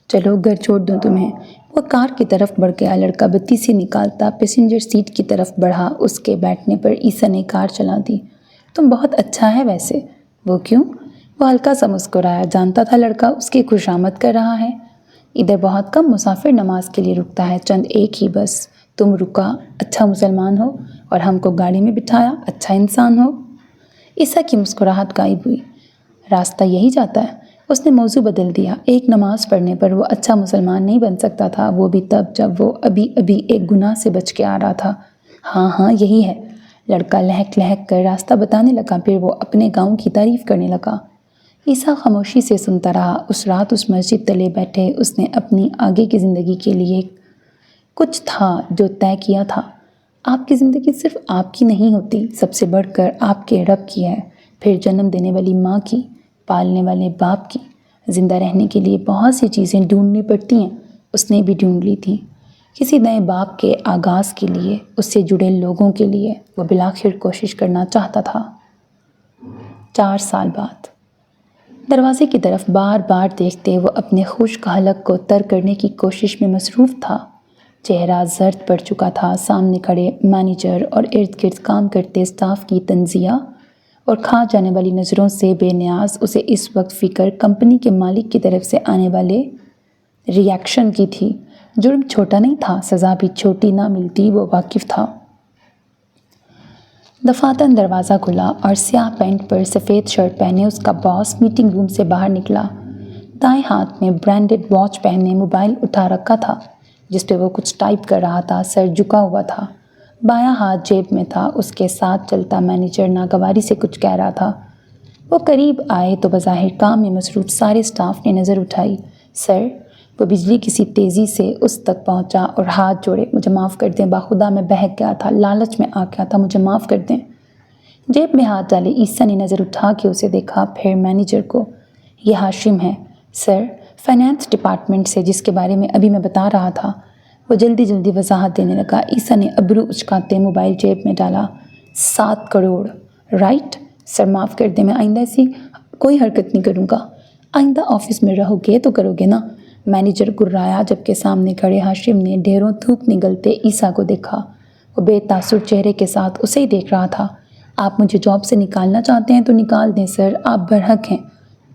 چلو گھر چھوڑ دوں تمہیں۔ وہ کار کی طرف بڑھ گیا۔ لڑکا بتی سی نکالتا پیسنجر سیٹ کی طرف بڑھا۔ اس کے بیٹھنے پر عیسیٰ نے کار چلا دی۔ تم بہت اچھا ہے ویسے۔ وہ کیوں؟ وہ ہلکا سا مسکرایا، جانتا تھا لڑکا اس کی خوشامد کر رہا ہے۔ ادھر بہت کم مسافر نماز کے لیے رکتا ہے، چند ایک ہی بس۔ تم رکا، اچھا مسلمان ہو، اور ہم کو گاڑی میں بٹھایا، اچھا انسان ہو۔ عیسیٰ کی مسکراہٹ غائب ہوئی۔ راستہ یہی جاتا ہے۔ اس نے موضوع بدل دیا۔ ایک نماز پڑھنے پر وہ اچھا مسلمان نہیں بن سکتا تھا، وہ بھی تب جب وہ ابھی ایک گناہ سے بچ کے آ رہا تھا۔ ہاں یہی ہے۔ لڑکا لہک لہک کر راستہ بتانے لگا، پھر وہ اپنے گاؤں کی تعریف کرنے لگا۔ عیسیٰ خاموشی سے سنتا رہا۔ اس رات اس مسجد تلے بیٹھے اس نے اپنی آگے کی زندگی کے لیے کچھ تھا جو طے کیا تھا۔ آپ کی زندگی صرف آپ کی نہیں ہوتی، سب سے بڑھ کر آپ کے رب کی ہے، پھر جنم دینے والی ماں کی، پالنے والے باپ کی۔ زندہ رہنے کے لیے بہت سی چیزیں ڈھونڈنی پڑتی ہیں، اس نے بھی ڈھونڈ لی تھی۔ کسی نئے باپ کے آغاز کے لیے، اس سے جڑے لوگوں کے لیے وہ بالآخر کوشش کرنا چاہتا تھا۔ 4 سال بعد دروازے کی طرف بار بار دیکھتے وہ اپنے خشک حلق کو تر کرنے کی کوشش میں مصروف تھا۔ چہرہ زرد پڑ چکا تھا۔ سامنے کھڑے مینیجر اور ارد گرد کام کرتے اسٹاف کی تنزیہ اور کھا جانے والی نظروں سے بے نیاز اسے اس وقت فکر کمپنی کے مالک کی طرف سے آنے والے ری ایکشن کی تھی۔ جرم چھوٹا نہیں تھا، سزا بھی چھوٹی نہ ملتی، وہ واقف تھا۔ دفاتر دروازہ کھلا اور سیاہ پینٹ پر سفید شرٹ پہنے اس کا باس میٹنگ روم سے باہر نکلا۔ دائیں ہاتھ میں برانڈڈ واچ پہنے موبائل اٹھا رکھا تھا جس پہ وہ کچھ ٹائپ کر رہا تھا، سر جھکا ہوا تھا۔ بایاں ہاتھ جیب میں تھا۔ اس کے ساتھ چلتا مینیجر ناگواری سے کچھ کہہ رہا تھا۔ وہ قریب آئے تو بظاہر کام میں مصروف سارے اسٹاف نے نظر اٹھائی۔ سر، وہ بجلی کسی تیزی سے اس تک پہنچا اور ہاتھ جوڑے۔ مجھے معاف کر دیں، باخدا میں بہک گیا تھا، لالچ میں آ گیا تھا، مجھے معاف کر دیں۔ جیب میں ہاتھ ڈالے عیسیٰ نے نظر اٹھا کے اسے دیکھا، پھر مینیجر کو۔ یہ ہاشم ہے سر، فائنانس ڈپارٹمنٹ سے، جس کے بارے میں ابھی میں بتا رہا تھا۔ وہ جلدی وضاحت دینے لگا۔ عیسیٰ نے ابرو اچکاتے موبائل جیب میں ڈالا۔ 7 کروڑ، رائٹ؟ سر معاف کر دیں، میں آئندہ ایسی کوئی حرکت نہیں کروں گا۔ آئندہ آفس میں رہو گے تو کرو گے نا؟ مینیجر گرایا، جبکہ سامنے کھڑے ہاشم نے ڈھیروں تھوک نگلتے عیسیٰ کو دیکھا۔ وہ بے تاثر چہرے کے ساتھ اسے ہی دیکھ رہا تھا۔ آپ مجھے جاب سے نکالنا چاہتے ہیں تو نکال دیں سر، آپ برحق ہیں،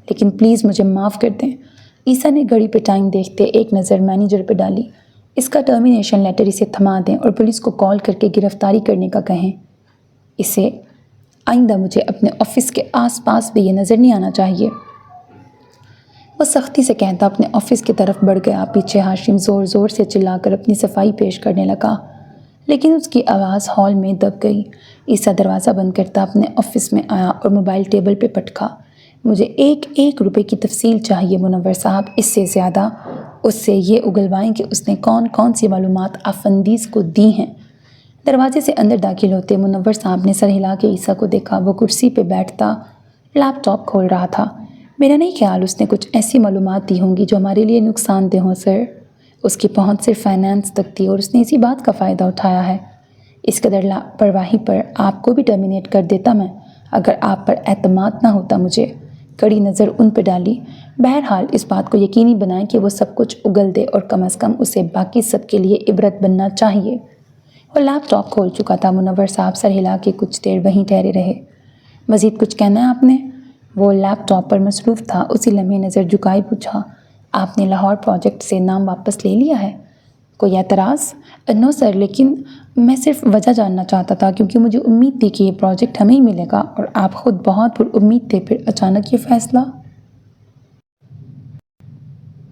لیکن پلیز مجھے معاف کر دیں۔ عیسیٰ نے گھڑی پہ ٹائم دیکھتے ایک نظر مینیجر پہ ڈالی۔ اس کا ٹرمینیشن لیٹر اسے تھما دیں اور پولیس کو کال کر کے گرفتاری کرنے کا کہیں۔ اسے آئندہ مجھے اپنے آفس کے آس پاس بھی یہ نظر نہیں آنا چاہیے۔ وہ سختی سے کہتا اپنے آفس کی طرف بڑھ گیا۔ پیچھے ہاشم زور سے چلا کر اپنی صفائی پیش کرنے لگا، لیکن اس کی آواز ہال میں دب گئی۔ عیسیٰ دروازہ بند کرتا اپنے آفس میں آیا اور موبائل ٹیبل پہ پٹکا۔ مجھے 1 روپے کی تفصیل چاہیے منور صاحب، اس سے زیادہ۔ اس سے یہ اگلوائیں کہ اس نے کون سی معلومات آفندیز کو دی ہیں۔ دروازے سے اندر داخل ہوتے منور صاحب نے سر ہلا کے عیسیٰ کو دیکھا۔ وہ کرسی پہ بیٹھتا لیپ ٹاپ کھول رہا تھا۔ میرا نہیں خیال اس نے کچھ ایسی معلومات دی ہوں گی جو ہمارے لیے نقصان دہ ہوں سر۔ اس کی پہنچ صرف فائنانس تک تھی اور اس نے اسی بات کا فائدہ اٹھایا ہے۔ اس قدر لاپرواہی پر آپ کو بھی ٹرمینیٹ کر دیتا میں اگر آپ پر اعتماد نہ ہوتا مجھے۔ کڑی نظر ان پہ ڈالی۔ بہرحال اس بات کو یقینی بنائیں کہ وہ سب کچھ اگل دے اور کم از کم اسے باقی سب کے لیے عبرت بننا چاہیے۔ وہ لیپ ٹاپ کھول چکا تھا۔ منور صاحب سر ہلا کے کچھ دیر وہیں ٹھہرے رہے۔ مزید کچھ کہنا ہے آپ نے؟ وہ لیپ ٹاپ پر مصروف تھا۔ اسی لمحے نظر جھکائے پوچھا، آپ نے لاہور پروجیکٹ سے نام واپس لے لیا ہے؟ کوئی اعتراض؟ نو سر، لیکن میں صرف وجہ جاننا چاہتا تھا کیونکہ مجھے امید تھی کہ یہ پروجیکٹ ہمیں ہی ملے گا اور آپ خود بہت پر امید تھے، پھر اچانک یہ فیصلہ۔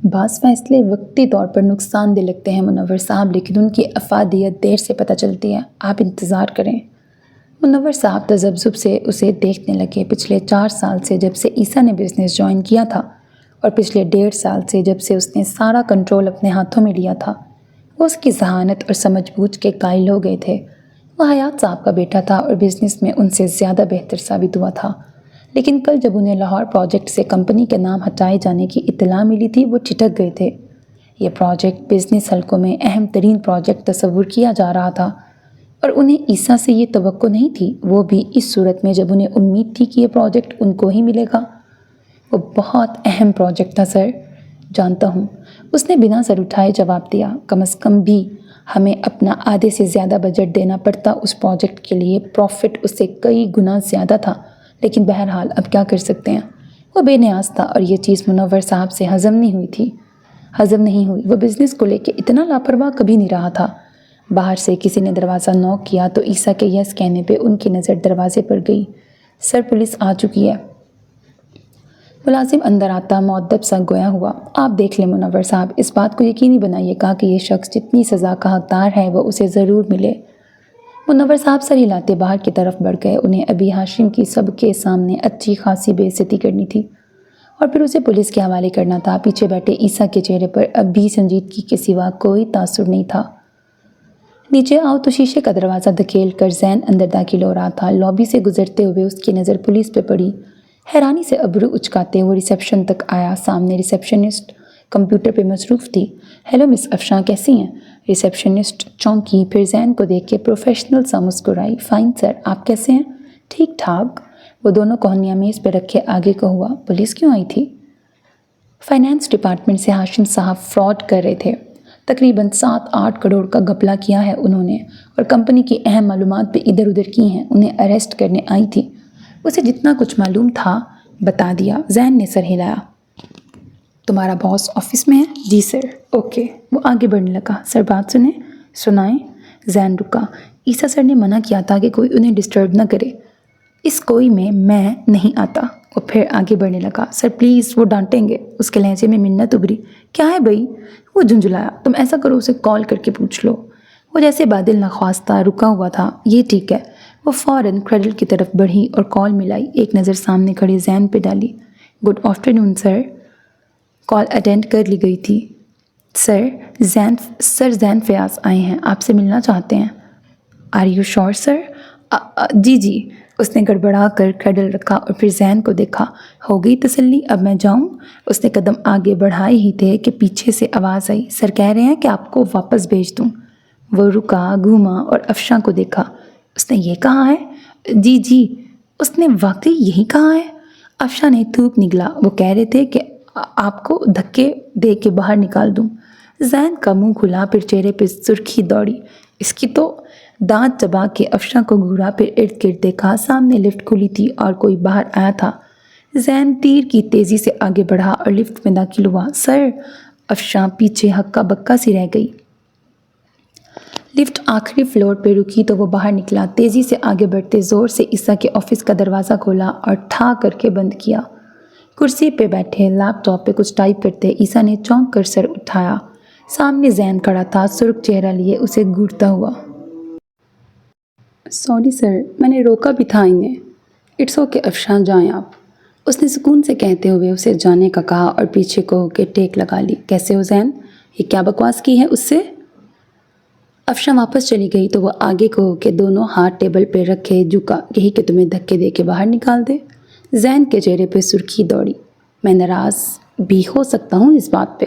بعض فیصلے وقتی طور پر نقصان دہ لگتے ہیں منور صاحب، لیکن ان کی افادیت دیر سے پتہ چلتی ہے۔ آپ انتظار کریں۔ منور صاحب تذبذب سے اسے دیکھنے لگے۔ پچھلے 4 سال سے جب سے عیسیٰ نے بزنس جوائن کیا تھا اور پچھلے 1.5 سال سے جب سے اس نے سارا کنٹرول اپنے ہاتھوں میں لیا تھا، وہ اس کی ذہانت اور سمجھ بوجھ کے قائل ہو گئے تھے۔ وہ حیات صاحب کا بیٹا تھا اور بزنس میں ان سے زیادہ بہتر ثابت ہوا تھا، لیکن کل جب انہیں لاہور پروجیکٹ سے کمپنی کے نام ہٹائے جانے کی اطلاع ملی تھی وہ ٹھٹک گئے تھے۔ یہ پروجیکٹ بزنس حلقوں میں اہم ترین پروجیکٹ تصور کیا جا رہا تھا اور انہیں عیسیٰ سے یہ توقع نہیں تھی، وہ بھی اس صورت میں جب انہیں امید تھی کہ یہ پروجیکٹ ان کو ہی ملے گا۔ وہ بہت اہم پروجیکٹ تھا سر۔ جانتا ہوں، اس نے بنا سر اٹھائے جواب دیا۔ کم از کم بھی ہمیں اپنا آدھے سے زیادہ بجٹ دینا پڑتا اس پروجیکٹ کے لیے۔ پروفٹ اس سے کئی گنا زیادہ تھا، لیکن بہرحال اب کیا کر سکتے ہیں۔ وہ بے نیاز تھا اور یہ چیز منور صاحب سے ہضم نہیں ہوئی۔ وہ بزنس کو لے کے اتنا لاپرواہ کبھی نہیں رہا تھا۔ باہر سے کسی نے دروازہ نوک کیا تو عیسیٰ کے یس کہنے پہ ان کی نظر دروازے پر گئی۔ سر، پولیس آ چکی ہے۔ ملازم اندر آتا مؤدب سا گویا ہوا۔ آپ دیکھ لیں منور صاحب، اس بات کو یقینی بنائیے گا کہ یہ شخص جتنی سزا کا حقدار ہے وہ اسے ضرور ملے۔ منور صاحب سر ہلاتے باہر کی طرف بڑھ گئے۔ انہیں ابھی ہاشم کی سب کے سامنے اچھی خاصی بے عزتی کرنی تھی اور پھر اسے پولیس کے حوالے کرنا تھا۔ پیچھے بیٹھے عیسیٰ کے چہرے پر اب بھی سنجیدگی کے سوا کوئی تاثر نہیں تھا۔ نیچے آؤ تو شیشے کا دروازہ دھکیل کر زین اندر داخل ہو رہا تھا۔ لابی سے گزرتے ہوئے اس کی نظر پولیس پہ پڑی۔ حیرانی سے ابرو اچکاتے وہ ریسیپشن تک آیا۔ سامنے ریسیپشنسٹ کمپیوٹر پہ مصروف تھی۔ ہیلو مس افشاں، کیسی ہیں؟ ریسیپشنسٹ چونکی، پھر زین کو دیکھ کے پروفیشنل سا مسکرائی۔ فائن سر، آپ کیسے ہیں؟ ٹھیک ٹھاک۔ وہ دونوں کوہنیاں میز پہ رکھے آگے کو ہوا۔ پولیس کیوں آئی تھی؟ فائنانس ڈپارٹمنٹ سے ہاشم صاحب فراڈ کر رہے تھے۔ تقریباً 7-8 کروڑ کا گھپلہ کیا ہے انہوں نے اور کمپنی کی اہم معلومات بھی ادھر ادھر کی ہیں۔ انہیں اریسٹ کرنے آئی تھی۔ اسے جتنا کچھ معلوم تھا بتا دیا۔ زین نے سر ہلایا۔ تمہارا باس آفس میں ہے؟ جی سر۔ اوکے۔ وہ آگے بڑھنے لگا۔ سر بات سنائیں۔ زین رکا۔ عیسیٰ سر نے منع کیا تھا کہ کوئی انہیں ڈسٹرب نہ کرے۔ اس کوئی میں نہیں آتا۔ وہ پھر آگے بڑھنے لگا۔ سر پلیز، وہ ڈانٹیں گے۔ اس کے لہجے میں منت ابھری۔ کیا ہے بھائی؟ وہ جھنجھلایا۔ تم ایسا کرو، اسے کال کر کے پوچھ لو۔ وہ جیسے بادل نخواستہ رکا ہوا تھا۔ یہ ٹھیک ہے۔ وہ فوراً کریڈل کی طرف بڑھی اور کال ملائی۔ ایک نظر سامنے کھڑے زین پہ ڈالی۔ گڈ آفٹرنون سر۔ کال اٹینڈ کر لی گئی تھی۔ سر زین فیاض آئے ہیں، آپ سے ملنا چاہتے ہیں۔ آر یو شور سر؟ جی۔ اس نے گڑبڑا کر کریڈل رکھا اور پھر زین کو دیکھا۔ ہو گئی تسلی؟ اب میں جاؤں؟ اس نے قدم آگے بڑھائے ہی تھے کہ پیچھے سے آواز آئی۔ سر کہہ رہے ہیں کہ آپ کو واپس بھیج دوں۔ وہ رکا، گھوما اور افشاں کو دیکھا۔ اس نے یہ کہا ہے؟ جی۔ اس نے واقعی یہی کہا ہے؟ افشاں نے تھوک نگلا۔ وہ کہہ رہے تھے کہ آپ کو دھکے دے کے باہر نکال دوں۔ زین کا منہ کھلا، پھر چہرے پہ سرخی دوڑی۔ اس کی تو دانت چبا کے افشاں کو گھورا، پھر ارد گرد دیکھا۔ سامنے لفٹ کھلی تھی اور کوئی باہر آیا تھا۔ زین تیر کی تیزی سے آگے بڑھا اور لفٹ میں داخل ہوا۔ سر، افشاں پیچھے ہکا بکا سی رہ گئی۔ لفٹ آخری فلور پہ رکی تو وہ باہر نکلا۔ تیزی سے آگے بڑھتے زور سے عیسیٰ کے آفس کا دروازہ کھولا اور ٹھا کر کے بند کیا۔ کرسی پہ بیٹھے لیپ ٹاپ پہ کچھ ٹائپ کرتے عیسیٰ نے چونک کر سر اٹھایا۔ سامنے زین کھڑا تھا، سرخ چہرہ لیے اسے گھورتا ہوا۔ سوری سر، میں نے روکا بھی تھا انہیں۔ اٹس اوکے افشاں، جائیں آپ۔ اس نے سکون سے کہتے ہوئے اسے جانے کا کہا اور پیچھے کو ہو کے ٹیک لگا لی۔ کیسے ہو زین؟ یہ کیا بکواس کی ہے اس سے؟ افشاں واپس چلی گئی تو وہ آگے کو ہو کے دونوں ہاتھ ٹیبل پہ رکھے جھکا، یہی کہ تمہیں دھکے دے کے باہر نکال دے؟ زین کے چہرے پہ سرخی دوڑی۔ میں ناراض بھی ہو سکتا ہوں اس بات پہ۔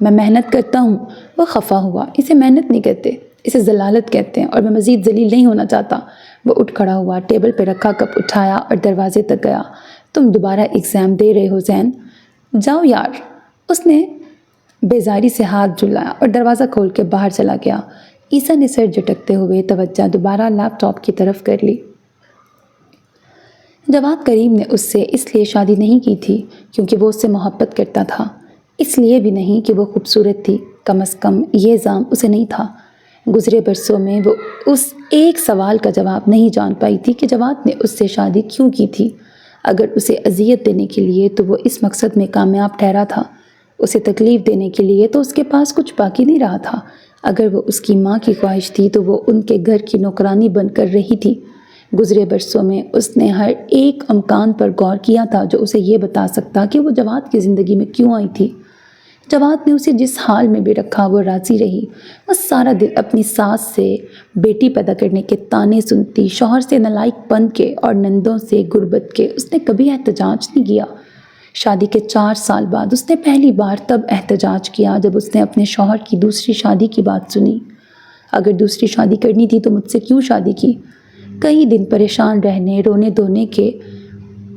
میں محنت کرتا ہوں۔ وہ خفا ہوا۔ اسے محنت نہیں کہتے، اسے ذلالت کہتے ہیں، اور میں مزید ذلیل نہیں ہونا چاہتا۔ وہ اٹھ کھڑا ہوا، ٹیبل پہ رکھا کپ اٹھایا اور دروازے تک گیا۔ تم دوبارہ ایگزام دے رہے ہو زین؟ جاؤ یار۔ اس نے بیزاری سے ہاتھ جھلایا اور دروازہ کھول کے باہر چلا گیا۔ عیسیٰ نے سر جھٹکتے ہوئے توجہ دوبارہ لیپ ٹاپ کی طرف کر لی۔ جواد کریم نے اس سے اس لیے شادی نہیں کی تھی کیونکہ وہ اس سے محبت کرتا تھا، اس لیے بھی نہیں کہ وہ خوبصورت تھی، کم از کم یہ الزام اسے نہیں تھا۔ گزرے برسوں میں وہ اس ایک سوال کا جواب نہیں جان پائی تھی کہ جواد نے اس سے شادی کیوں کی تھی۔ اگر اسے اذیت دینے کے لیے تو وہ اس مقصد میں کامیاب ٹھہرا تھا، اسے تکلیف دینے کے لیے تو اس کے پاس کچھ باقی نہیں رہا تھا۔ اگر وہ اس کی ماں کی خواہش تھی تو وہ ان کے گھر کی نوکرانی بن کر رہی تھی۔ گزرے برسوں میں اس نے ہر ایک امکان پر غور کیا تھا جو اسے یہ بتا سکتا کہ وہ جواد کی زندگی میں کیوں آئی تھی۔ جواد نے اسے جس حال میں بھی رکھا وہ راضی رہی۔ وہ سارا دن اپنی ساس سے بیٹی پیدا کرنے کے طعنے سنتی، شوہر سے نالائق پن کے اور نندوں سے غربت کے۔ اس نے کبھی احتجاج نہیں کیا۔ شادی کے 4 سال بعد اس نے پہلی بار تب احتجاج کیا جب اس نے اپنے شوہر کی دوسری شادی کی بات سنی۔ اگر دوسری شادی کرنی تھی تو مجھ سے کیوں شادی کی؟ کئی دن پریشان رہنے، رونے دھونے کے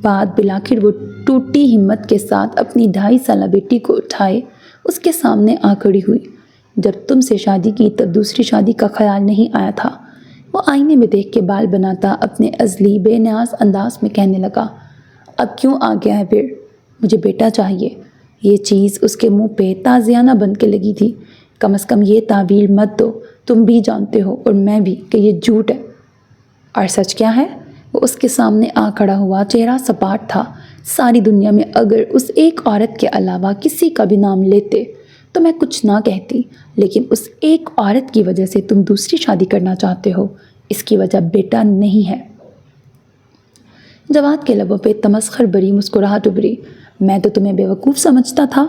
بعد بالآخر وہ ٹوٹی ہمت کے ساتھ اپنی 2.5 سالہ بیٹی کو اٹھائے اس کے سامنے آ کھڑی ہوئی۔ جب تم سے شادی کی تب دوسری شادی کا خیال نہیں آیا تھا۔ وہ آئینے میں دیکھ کے بال بناتا اپنے ازلی بے نیاز انداز میں کہنے لگا، اب کیوں آ گیا ہے پھر؟ مجھے بیٹا چاہیے۔ یہ چیز اس کے منہ پہ تازیانہ بن کے لگی تھی۔ کم از کم یہ تعویل مت دو، تم بھی جانتے ہو اور میں بھی کہ یہ جھوٹ ہے۔ اور سچ کیا ہے؟ وہ اس کے سامنے آ کھڑا ہوا، چہرہ سپاٹ تھا۔ ساری دنیا میں اگر اس ایک عورت کے علاوہ کسی کا بھی نام لیتے تو میں کچھ نہ کہتی، لیکن اس ایک عورت کی وجہ سے تم دوسری شادی کرنا چاہتے ہو، اس کی وجہ بیٹا نہیں ہے۔ جواد کے لبوں پہ تمسخر بری مسکراہٹ ابھری۔ میں تو تمہیں بیوقوف سمجھتا تھا۔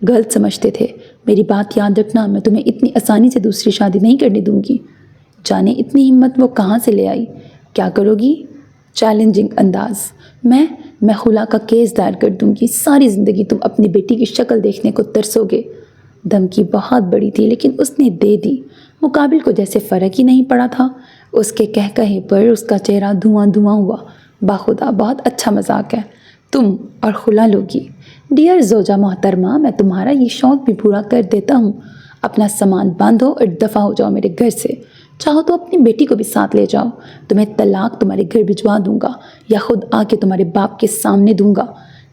غلط سمجھتے تھے۔ میری بات یاد رکھنا، میں تمہیں اتنی آسانی سے دوسری شادی نہیں کرنے دوں گی۔ جانے اتنی ہمت وہ کہاں سے لے آئی؟ کیا کرو گی؟ چیلنجنگ انداز۔ میں خلا کا کیس دائر کر دوں گی۔ ساری زندگی تم اپنی بیٹی کی شکل دیکھنے کو ترسو گے۔ دھمکی بہت بڑی تھی لیکن اس نے دے دی۔ مقابل کو جیسے فرق ہی نہیں پڑا تھا۔ اس کے کہے پر اس کا چہرہ دھواں دھواں ہوا۔ باخدا بہت اچھا مذاق ہے، تم اور خلا لوگی۔ ڈیئر زوجہ محترمہ، میں تمہارا یہ شوق بھی پورا کر دیتا ہوں۔ اپنا سامان باندھو اور دفع ہو جاؤ میرے گھر سے۔ چاہو تو اپنی بیٹی کو بھی ساتھ لے جاؤ۔ تمہیں طلاق تمہارے گھر بھجوا دوں گا یا خود آ کے تمہارے باپ کے سامنے دوں گا۔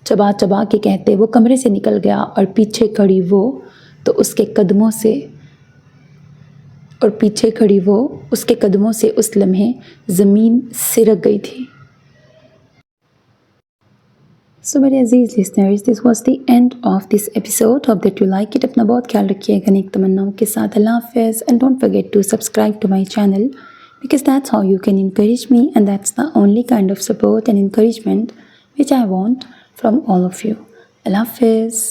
چبا چبا کے کہتے وہ کمرے سے نکل گیا اور پیچھے کھڑی وہ اس کے قدموں سے اس لمحے زمین سرک گئی تھی۔ So میرے عزیز listeners, this was the end of this episode. Hope that you like it. اپنا بہت خیال رکھیے گا نیک تمناؤں کے ساتھ۔ اللہ حافظ. And don't forget to subscribe to my channel because that's how you can encourage me and that's the only kind of support and encouragement which I want from all of you. Allah Hafiz.